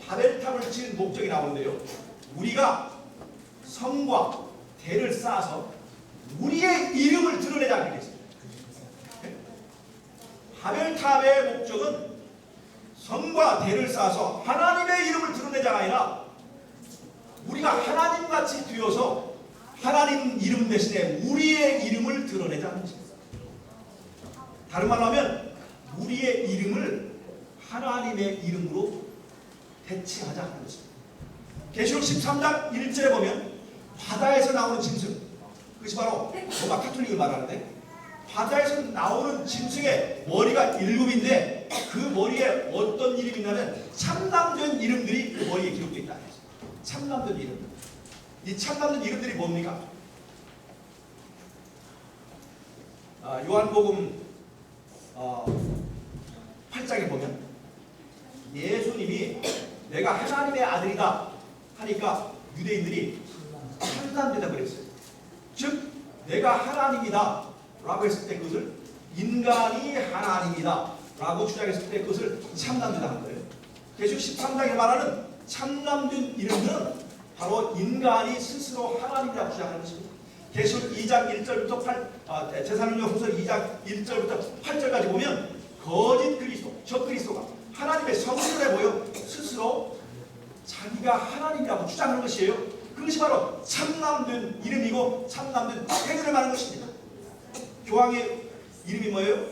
바벨탑을 지은 목적이 나오는데요, 우리가 성과 대를 쌓아서 우리의 이름을 드러내자는 게 있습니다. 바벨탑의 목적은 성과 대를 쌓아서 하나님의 이름을 드러내자가 아니라 우리가 하나님같이 되어서 하나님 이름 대신에 우리의 이름을 드러내자는 것입니다. 다른 말로 하면 우리의 이름을 하나님의 이름으로 대체하자 하는 것입니다. 계시록 13장 1절에 보면 바다에서 나오는 짐승, 그것이 바로 로마 카톨릭을 말하는데, 바다에서 나오는 짐승의 머리가 7인데 그 머리에 어떤 이름이 있냐면 참남된 이름들이 그 머리에 기록되어 있다. 참남된 이름들. 이 참남된 이름들이 뭡니까? 요한복음 8장에 보면 예수님이 내가 하나님의 아들이다 하니까 유대인들이 참담되다 그랬어요. 즉 내가 하나님이다 라고 했을 때 그것을 인간이 하나님이다 라고 주장했을 때 그것을 참담되다 하는 거예요. 계시록 13장에 말하는 참남된 이름들은 바로 인간이 스스로 하나님이라고 주장하는 것입니다. 계시록 2장 1절부터 제사령후서 2장 1절부터 8절까지 보면 거짓 그리스도, 적그리스도가 하나님의 성전에 모여 스스로 자기가 하나님이라고 주장하는 것이에요. 그것이 바로 참남된 이름이고 참남된 행위를 말하는 것입니다. 교황의 이름이 뭐예요?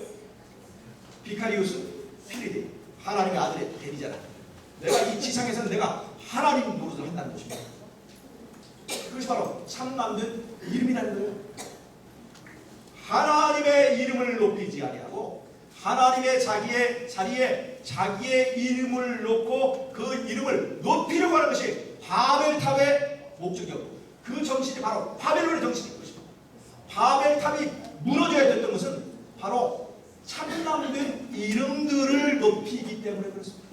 비카리우스 필리데, 하나님의 아들의 대리자라. 내가 이 지상에서는 내가 하나님 노릇을 한다는 것입니다. 그것이 바로 참남된 이름이라는 거예요. 하나님의 이름을 높이지 아니하고 하나님의 자기의 자리에 자기의 이름을 놓고 그 이름을 높이려고 하는 것이 바벨탑의 목적이었고 그 정신이 바로 바벨론의 정신인 것입니다. 바벨탑이 무너져야 됐던 것은 바로 참남된 이름들을 높이기 때문에 그렇습니다.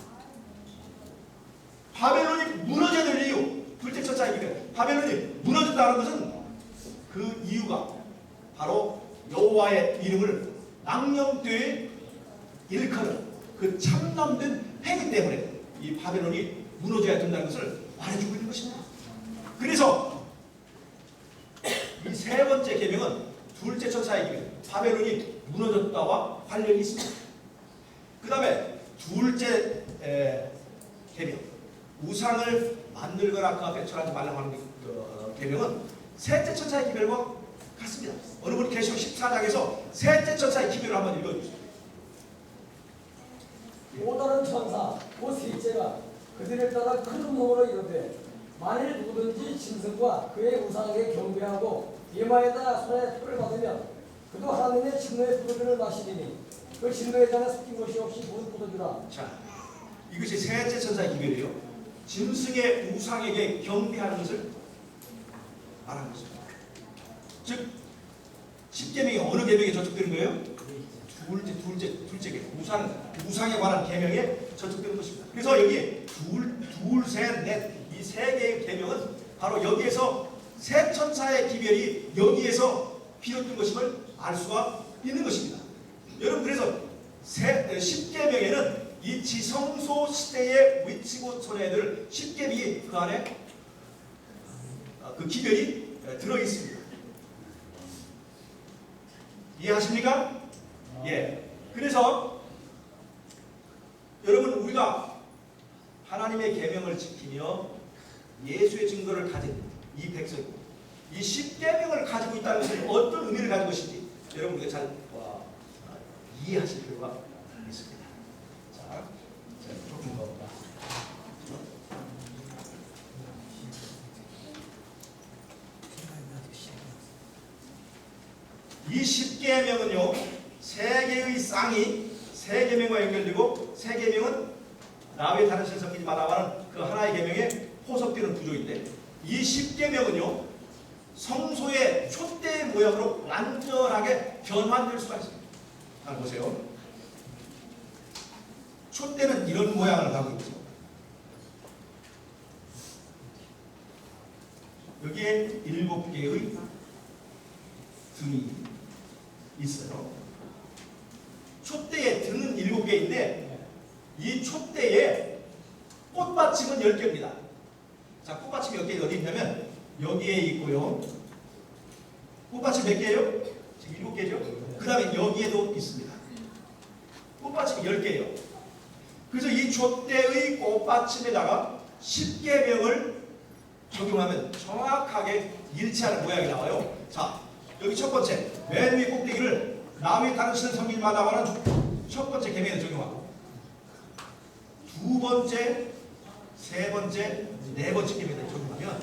바벨론이 무너져야 될 이유, 둘째 천사의 기회, 바벨론이 무너졌다는 것은 그 이유가 바로 여호와의 이름을 망령되이 일컬은 그 참남된 행위 때문에 이 바벨론이 무너져야 된다는 것을 말해주고 있는 것입니다. 그래서 이 세 번째 계명은 둘째 천사의 기회, 바벨론이 무너졌다와 관련이 있습니다. 그 다음에 둘째 계명, 우상을 만들거나 배출하지 말라고 하는 계명은 셋째 천사의 기별과 같습니다. 어느 분이 계시록 14장에서 셋째 천사의 기별을 한번 읽어주세요. 또 다른 천사 곧 셋째가 그들을 따라 큰 음성으로 이르되 만일 누구든지 짐승과 그의 우상에게 경배하고 이마에다 손에 표를 받으면 그도 하나님의 진노의 포도주를 마시리니 그 진노의 잔에 섞인 것이 없이 모든 포도주라. 자, 이것이 셋째 천사의 기별이에요. 짐승의 우상에게 경배하는 것을 말하는 것입니다. 즉 10계명이 어느 계명에 저촉되는 거예요? 둘째 계명, 우상에 관한 계명에 저촉되는 것입니다. 그래서 여기 둘, 셋, 넷 이 세 개의 계명은 바로 여기에서 세 천사의 기별이 여기에서 비롯된 것임을 알 수가 있는 것입니다. 여러분 그래서 10계명에는 이 지성소 시대에 위치고 손해들 10계명이 그 안에 그 기별이 들어있습니다. 이해하십니까? 예. 그래서 여러분 우리가 하나님의 계명을 지키며 예수의 증거를 가진 이 백성이 이 10계명을 가지고 있다는 것은 어떤 의미를 가지고 있는지 여러분 우리가 잘 이해하실 필요가 있습니다. 자, 조금 더. 이 10계명은요 세 개의 쌍이 세 계명과 연결되고 세 계명은 나의 다른 신성끼리 말하는 그 하나의 계명에 포섭되는 구조인데 이 10계명은요 성소의 촛대의 모양으로 완전하게 변환될 수가 있습니다. 잘 보세요. 촛대는 이런 모양을 하고 있죠. 여기에 7개의 등이 있어요. 촛대에 등은 7개인데 이 촛대에 꽃받침은 10개입니다. 자, 꽃받침 몇 개 어디 있냐면 여기에 있고요. 꽃받침 몇 개예요? 지금 7개죠? 그 다음에 여기에도 있습니다. 꽃받침이 10개예요. 그래서 이 촛대의 꽃받침에다가 10계명을 적용하면 정확하게 일치하는 모양이 나와요. 자, 여기 첫 번째 맨 위에 꼭대기를 남이 당신을 섬길마다 하는 첫 번째 계명을 적용하고 두 번째, 세 번째, 네 번째 계명을 적용하면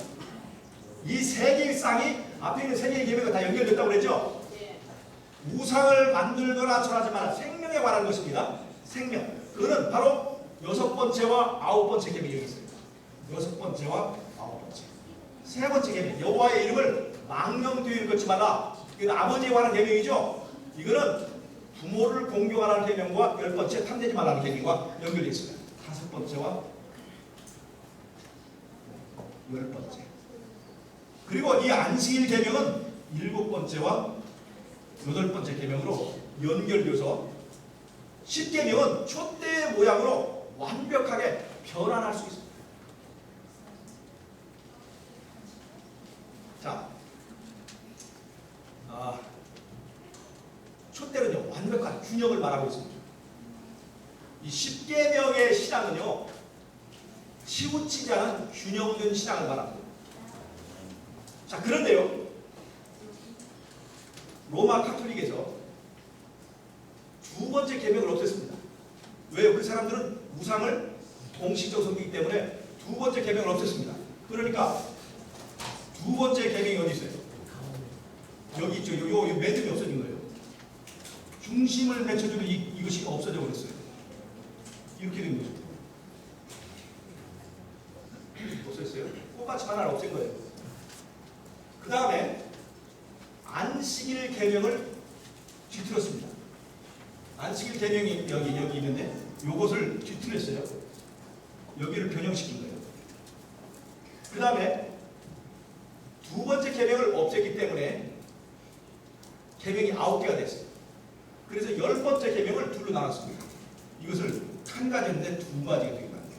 이 세 개의 쌍이 앞에 있는 세 개의 계명과 다 연결됐다고 그랬죠? 우상을 만들거나 절하지 마라. 생명에 관한 것입니다. 생명. 그거는 바로 6번째와 9번째 계명이 여기 있습니다. 6번째와 9번째. 세 번째 계명. 여호와의 이름을 망령되이 걷지 마라. 이건 아버지에 관한 계명이죠. 이거는 부모를 공경하라는 계명과 10번째 탐내지 말라는 계명과 연결되어 있습니다. 번째와 10번째. 그리고 이 안식일 계명은 7번째와 8번째 계명으로 연결되어서 10계명은 촛대의 모양으로 완벽하게 변환할 수 있습니다. 자, 촛대는요 완벽한 균형을 말하고 있습니다. 이 10계명의 신앙은요 치우치지 않은 균형 있는 신앙을 말합니다. 자, 그런데요 로마 카톨릭에서 두 번째 계명을 없앴습니다. 왜요? 그 사람들은 우상을 공식적으로 섬기기 때문에 두 번째 계명을 없앴습니다. 그러니까 두 번째 계명이 어디 있어요? 여기 있죠. 요 매듭이 없어진 거예요. 중심을 맺혀주는 이것이 없어져 버렸어요. 이렇게 된 거죠. 없었어요? 꽃밭이 하나를 없앤 거예요. 그 다음에 안식일 계명을 뒤틀었습니다. 안식일 계명이 여기 있는데 요것을 뒤틀었어요. 여기를 변형시킨 거예요. 그 다음에 두 번째 계명을 없앴기 때문에 계명이 9개가 됐어요. 그래서 10번째 계명을 둘로 나눴습니다. 이것을 한 가지인데 두 가지가 되게 많아요.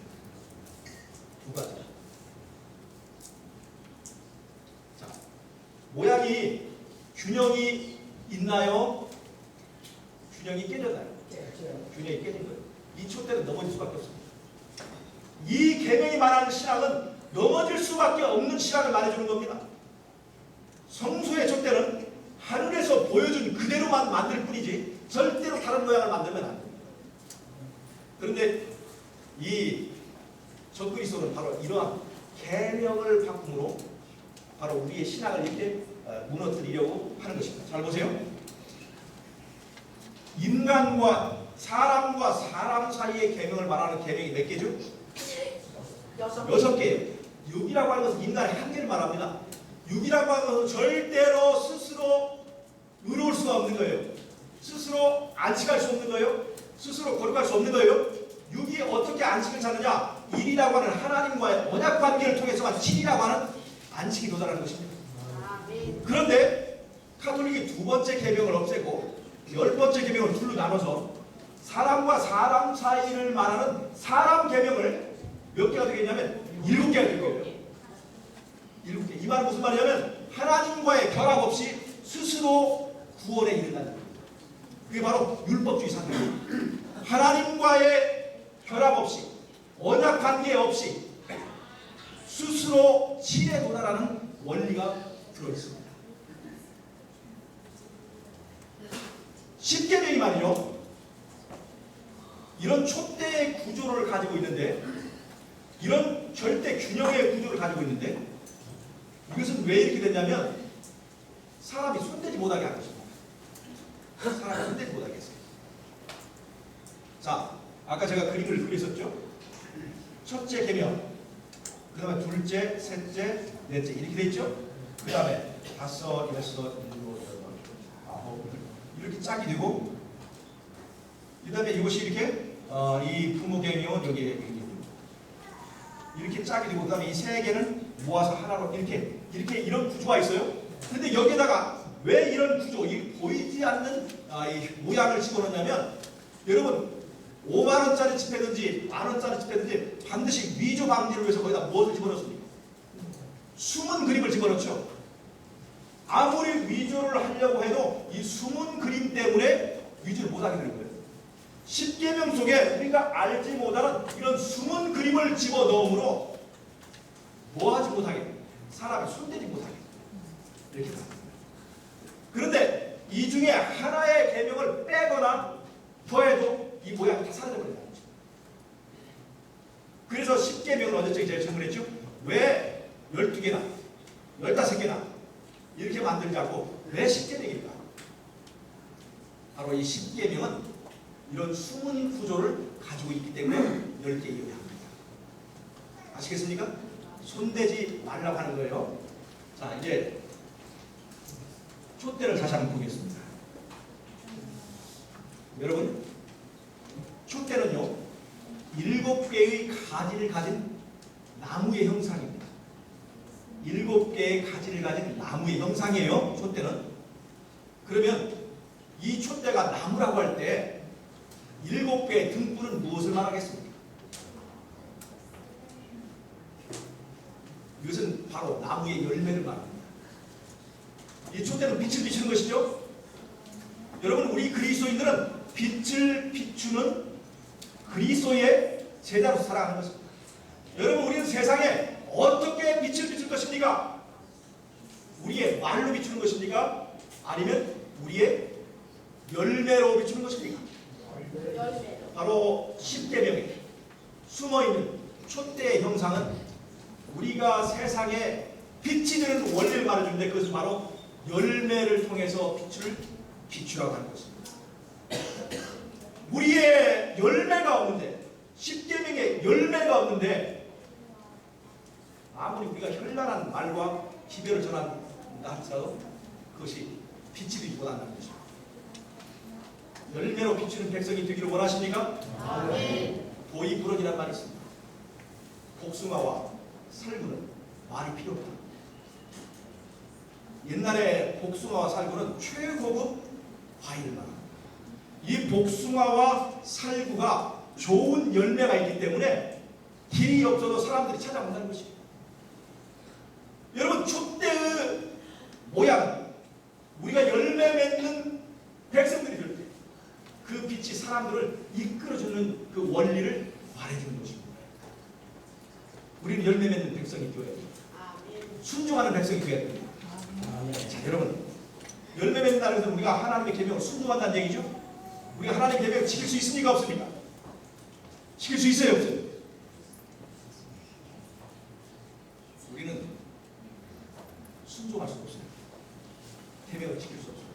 두 가지. 자, 모양이 균형이 있나요? 균형이 깨졌나요? 균형이 깨진 거예요. 이 촛대는 넘어질 수밖에 없습니다. 이 계명이 말하는 신앙은 넘어질 수밖에 없는 신앙을 말해주는 겁니다. 성소의 촛대는 하늘에서 보여준 그대로만 만들 뿐이지 절대로 다른 모양을 만들면 안 됩니다. 그런데 이 적그리스도는 바로 이러한 계명을 바꿈으로 바로 우리의 신앙을 이렇게 무너뜨리려고 하는 것입니다. 잘 보세요. 인간과 사람 사이의 계명을 말하는 계명이 몇 개죠? 6개예요. 6이라고 하는 것은 인간의 한계를 말합니다. 6이라고 하는 것은 절대로 스스로 의로울 수가 없는 거예요. 스스로 안식할 수 없는 거예요. 스스로 거룩할 수 없는 거예요. 6이 어떻게 안식을 찾느냐? 1이라고 하는 하나님과의 언약 관계를 통해서만 7이라고 하는 안식이 도달하는 것입니다. 그런데 카톨릭이 두 번째 계명을 없애고 10번째 계명을 둘로 나눠서 사람과 사람 사이를 말하는 사람 계명을 몇 개가 되겠냐면 7개가 될 거예요. 7개. 이 말은 무슨 말이냐면 하나님과의 결합 없이 스스로 구원에 이른다는 거예요. 그게 바로 율법주의 사상입니다. 하나님과의 결합 없이 언약 관계 없이 스스로 질에 도달하는 원리가 들어있습니다. 10계명이 말이요 이런 촛대의 구조를 가지고 있는데 이런 절대 균형의 구조를 가지고 있는데 이것은 왜 이렇게 됐냐면 사람이 손대지 못하게 하는 것입니다. 사람이 손대지 못하게 했어요. 자, 아까 제가 그림을 그렸었죠? 첫째 계명, 그 다음에 둘째, 셋째, 넷째 이렇게 돼 있죠? 그 다음에 다섯, 여섯, 일곱, 여덟, 아홉 이렇게 짝이 되고 그 다음에 이것이 이렇게 이 부모 계명은 여기 이렇게 짝이 되고 그 다음에 이 세 개는 모아서 하나로 이렇게 이런 구조가 있어요. 근데 여기에다가 왜 이런 구조, 이 보이지 않는 이 모양을 집어넣냐면 여러분 5만원짜리 지폐든지 만원짜리 지폐든지 반드시 위조 방지를 위해서 거기다 무엇을 집어넣습니까? 숨은 그림을 집어넣죠. 아무리 위조를 하려고 해도 이 숨은 그림 때문에 위조를 못하게 되는 거예요. 10계명 속에 우리가 알지 못하는 이런 숨은 그림을 집어넣음으로 뭐하지 못하게, 사람이 손대지 못하게 이렇게 됩니다. 그런데 이 중에 하나의 계명을 빼거나 더해도 이 모양이 다 사라져버린다는 거죠. 그래서 10계명을 언제쯤 제가 질문했죠? 왜 12개나 15개나 이렇게 만들자고 왜 10계명일까? 바로 이 10계명은 이런 숨은 구조를 가지고 있기 때문에 10개이어야 합니다. 아시겠습니까? 손대지 말라고 하는 거예요. 자, 이제 촛대를 다시 한번 보겠습니다. 여러분, 촛대는요 7개의 가지를 가진 나무의 형상입니다. 7개의 가지를 가진 나무의 형상이에요. 촛대는. 그러면 이 촛대가 나무라고 할 때 7개의 등불은 무엇을 말하겠습니까? 이것은 바로 나무의 열매를 말합니다. 이 촛대는 빛을 비추는 것이죠. 여러분, 우리 그리스도인들은 빛을 비추는 그리스도의 제자로 살아가는 것입니다. 여러분, 우리는 세상에 어떻게 빛을 비출 것입니까? 우리의 말로 비추는 것입니까? 아니면 우리의 열매로 비추는 것입니까? 바로 10계명에 숨어있는 촛대의 형상은 우리가 세상에 빛이 되는 원리를 말해주는데, 그것은 바로 열매를 통해서 빛을 비추라고 하는 것입니다. 우리의 열매가 없는데, 10계명의 열매가 없는데, 아무리 우리가 현란한 말과 기별을 전한다 할지라도 그것이 빛이 되지 못한다는 것입니다. 열매로 비추는 백성이 되기를 원하십니까? 도이불언이란 말이 있습니다. 복숭아와 살구는 말이 필요 없다. 옛날에 복숭아와 살구는 최고급 과일을 말합니다. 이 복숭아와 살구가 좋은 열매가 있기 때문에 길이 없어도 사람들이 찾아온다는 것입니다. 여러분, 촛대의 모양, 우리가 열매 맺는 백성들이 될 때 그 빛이 사람들을 이끌어주는 그 원리를 말해주는 것입니다. 우리는 열매 맺는 백성이 되어야 됩니다. 순종하는 백성이 되어야 됩니다. 자, 여러분, 열매 맺는다는 것은 우리가 하나님의 계명을 순종한다는 얘기죠. 우리가 하나님의 계명을 지킬 수 있습니까? 없습니까? 지킬 수 있어요? 없어요? 우리는 순종할 수 없어요. 계명을 지킬 수 없어요.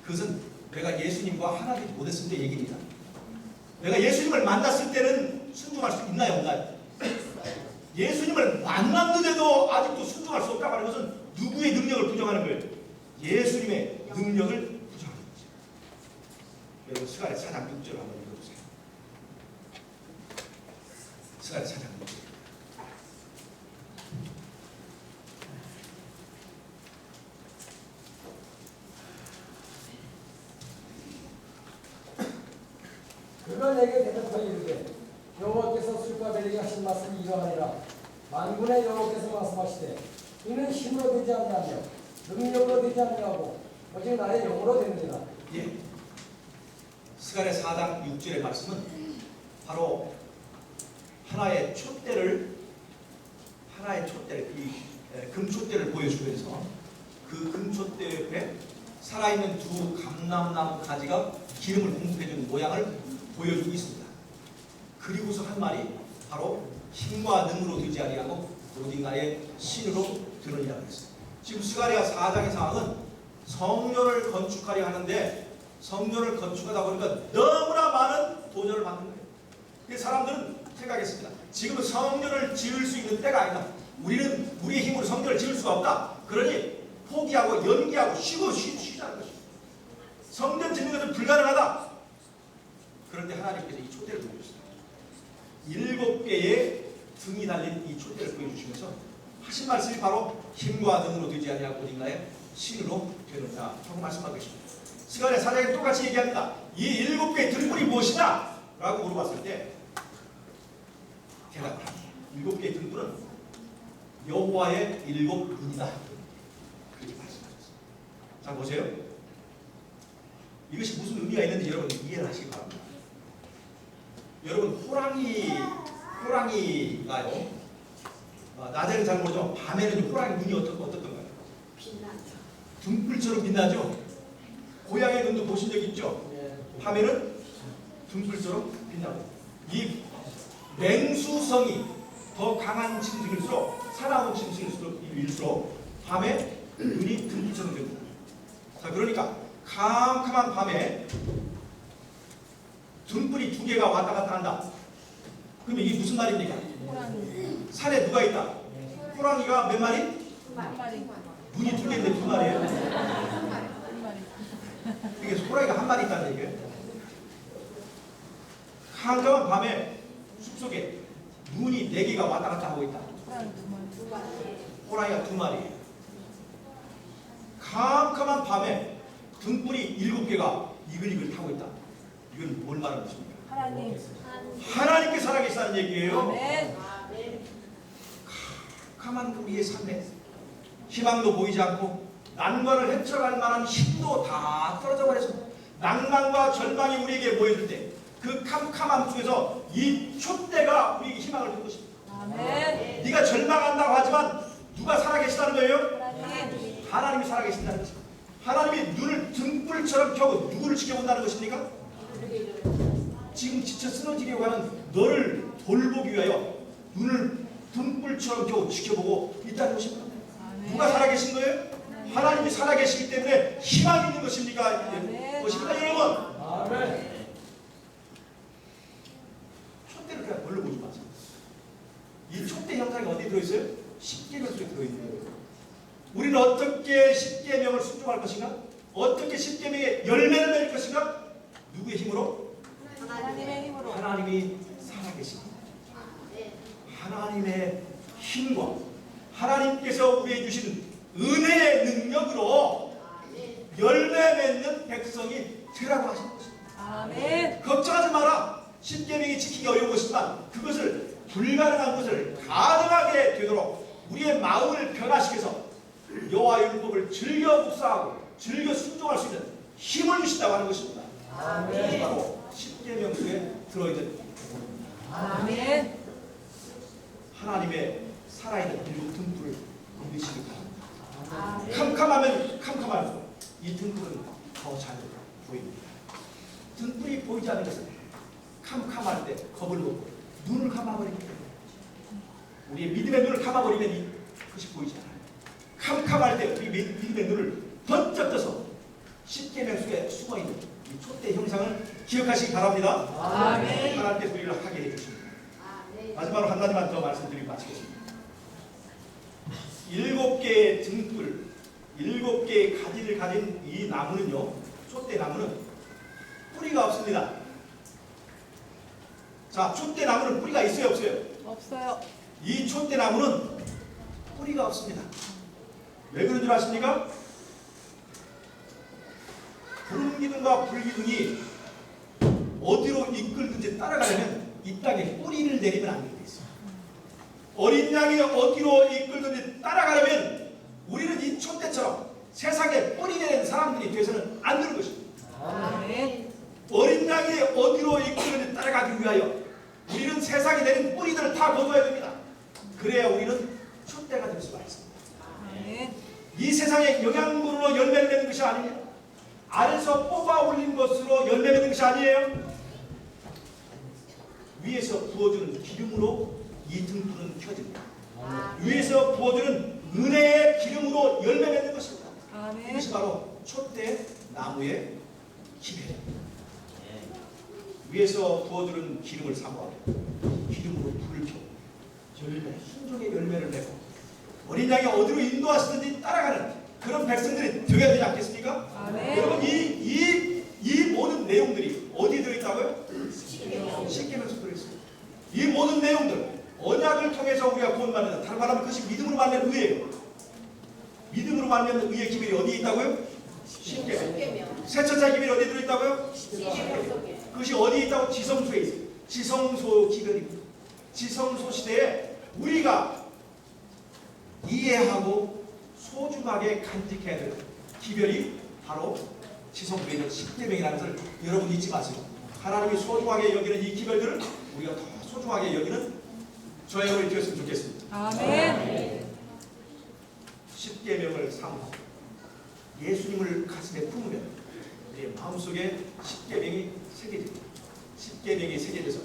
그것은 내가 예수님과 하나 되지 못했을 때 얘기입니다. 내가 예수님을 만났을 때는 순종할 수 있나요? 없나요? 예수님을 만났는데도 아직도 순종할 수 없다고 하는 것은 누구의 능력을 부정하는 거예요? 예수님의 능력을 부정하는 거죠. 여러분, 스가랴 4장 6절 한번 읽어보세요. 스가랴 4장 6절. 그가 내게 대답하여 이르되 여호와께서 술과 벨리게 하신 말씀이 이러하니라. 만군의 여호와께서 말씀하시되 이는 힘으로 되지 아니하며 능력으로 되지 아니하고 오직 나의 영으로 되느니라. 예. 스가랴 4장 6절의 말씀은 바로 하나의 촛대를 이 금촛대를 보여주면서 그 금촛대 옆에 살아있는 두 감람나무 가지가 기름을 공급해주는 모양을 보여주고 있습니다. 그리고서 한 말이 바로 힘과 능으로 되지 아니하고 오직 나의 신으로 되느니라고 했습니다. 지금 스가랴 4장의 상황은 성전을 건축하려 하는데 성전을 건축하다 보니까 너무나 많은 도전을 받는 거예요. 그래서 사람들은 생각했습니다. 지금은 성전을 지을 수 있는 때가 아니다. 우리는 우리의 힘으로 성전을 지을 수가 없다. 그러니 포기하고 연기하고 쉬자는 것입니다. 성전 짓는 것은 불가능하다. 그런데 하나님께서 이 촛대를 보여주셨어요. 7개의 등이 달린 이 촛대를 보여주시면서 하신 말씀이 바로 힘과 능으로 되지 아니하고 오직 나의 신으로 되느니라 하고 말씀하고 계십니다. 스가랴 4장에 똑같이 얘기합니다. 이 7개의 등불이 무엇이냐? 라고 물어봤을 때 대답을 합니다. 7개의 등불은 여호와의 7눈이다. 그렇게 말씀하셨습니다. 자, 보세요. 이것이 무슨 의미가 있는지 여러분 이해를 하시기 바랍니다. 여러분, 호랑이가요, 낮에는 잘 모르죠. 밤에는 호랑이 눈이 어떻던가요? 빛나죠. 등불처럼 빛나죠. 고양이 눈도 보신 적 있죠? 밤에는 등불처럼 빛나고, 이 맹수성이 더 강한 짐승일수록, 사나운 짐승일수록 밤에 눈이 등불처럼 됩니다. 자, 그러니까 캄캄한 밤에 등불이 2개가 왔다 갔다 한다. 그러면 이게 무슨 말입니까? 호랑이. 산에 누가 있다? 호랑이가 몇 마리? 한 마리. 눈이 2개인데 2마리예요. 한 마리. 이게 호랑이가 한 마리 있다는 얘기예요. 캄캄한 밤에 숲속에 눈이 4개가 왔다 갔다 하고 있다. 호랑이가 2마리. 캄캄한 밤에 등불이 7개가 이글이글 타고 있다. 이건 뭘 말하는 것입니까? 하나님. 하나님께 살아계시다는 얘기예요. 아멘. 캄캄한 우리의 삶에 희망도 보이지 않고 난관을 헤쳐갈 만한 힘도 다 떨어져 버려서 낭만과 절망이 우리에게 모여들 때 그 캄캄함 속에서 이 촛대가 우리에게 희망을 준 것입니다. 아멘. 네가 절망한다고 하지만 누가 살아계시다는 거예요? 하나님. 하나님이 살아계신다는 것입니다. 하나님이 눈을 등불처럼 켜고 누구를 지켜본다는 것입니까? 지금 지쳐 쓰러지려고 하는 너를 돌보기 위하여 눈을 등불처럼 켜고 지켜보고 있다는 것입니다. 누가 살아계신 거예요? 하나님이 살아계시기 때문에 희망이 있는 것입니까? 것입니다, 여러분. 아멘. 촛대를 그냥 별로 보지 마세요. 이 촛대 형상이 어디에 들어있어요? 십계명 속에 들어있는 거예요. 우리는 어떻게 십계명을 순종할 것인가? 어떻게 십계명의 열매를 맺을 것인가? 누구의 힘으로? 하나님의 힘으로. 하나님이 살아계십니다. 하나님의 힘과 하나님께서 우리에게 주신 은혜의 능력으로 열매 맺는 백성이 되라고 하신 것입니다. 아멘. 걱정하지 마라. 십계명이 지키기 어려운 것이지만 그것을 불가능한 것을 가능하게 되도록 우리의 마음을 변화시켜서 여호와의 율법을 즐겨 묵상하고 즐겨 순종할 수 있는 힘을 주신다고 하는 것입니다. 그것이 바로 십계명 속에 들어있는 아멘. 하나님의 살아있는 일곱 등불을 믿으시기 바랍니다. 캄캄하면 캄캄할수록 이 등불은 더 잘 보입니다. 등불이 보이지 않는 것은 캄캄할 때 겁을 먹고 눈을 감아버리기 때문에 우리의 믿음의 눈을 감아버리면 그것이 보이지 않아요. 캄캄할 때 우리 믿음의 눈을 번쩍 떠서 십계명 속에 숨어있는 이 촛대 형상을 기억하시기 바랍니다. 아멘. 하나님께서 우리를 하게 해주십니다. 마지막으로 한 가지만 더 말씀드리고 마치겠습니다. 7개의 등불, 7개의 가지를 가진 이 나무는요, 촛대 나무는 뿌리가 없습니다. 자, 촛대 나무는 뿌리가 있어요, 없어요? 없어요. 이 촛대 나무는 뿌리가 없습니다. 왜 그런 줄 아십니까? 푸른 기둥과 불기둥이 어디로 이끌든지 따라가려면 이 땅에 뿌리를 내리면 안 되게 있어요. 어린 양이 어디로 이끌든지 따라가려면 우리는 이 촛대처럼 세상에 뿌리 내리는 사람들이 되어서는 안 되는 것입니다. 아멘. 어린 양이 어디로 이끌든지 따라가기 위하여 우리는 세상에 내린 뿌리들을 다 거둬야 됩니다. 그래야 우리는 촛대가 될 수가 있습니다. 아멘. 이 세상에 영양분으로 열매를 맺는 것이 아니에요. 아래서 뽑아 올린 것으로 열매 맺는 것이 아니에요. 위에서 부어주는 기름으로 이 등불은 켜집니다. 위에서 부어주는 은혜의 기름으로 열매 맺는 것입니다. 아멘. 이것이 바로 촛대 나무의 기회입니다. 위에서 부어주는 기름을 사모하고 기름으로 불을 켜고 순종의 열매를 내고 어린 양이 어디로 인도하시든지 따라가는 그런 백성들이 되어야 되지 않겠습니까? 아멘. 여러분 이 모든 내용들이 어디에 들어있다고요? 십계명에 들어있습니다. 이 모든 내용들 언약을 통해서 우리가 구원받는다. 다른 말하면 그것이 믿음으로 말하는 의예요. 믿음으로 말하는 의의 기밀이 어디에 있다고요? 십계명. 세천자 기밀이 어디에 들어있다고요? 그것이 어디에 있다고? 지성소에 있어요. 지성소 기별입니다. 지성소 시대에 우리가 이해하고 소중하게 간직해야 될 기별이 바로 지성소에 있는 십계명이라는 것을 여러분 잊지 마세요. 하나님이 소중하게 여기는 이 기별들을 우리가 더 소중하게 여기는 저의 여러분이 되었으면 좋겠습니다. 아멘. 십계명을 사모하고 예수님을 가슴에 품으면 우리의 마음속에 십계명이 새겨집니다. 십계명이 새겨져서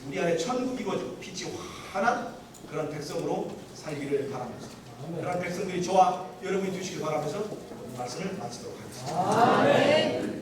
우리 안에 천국이 이루어지고 빛이 환한 그런 백성으로 살기를 바랍니다. 그런 백성들이 저와 여러분이 되시길 바라면서 말씀을 마치도록 하겠습니다. 아멘.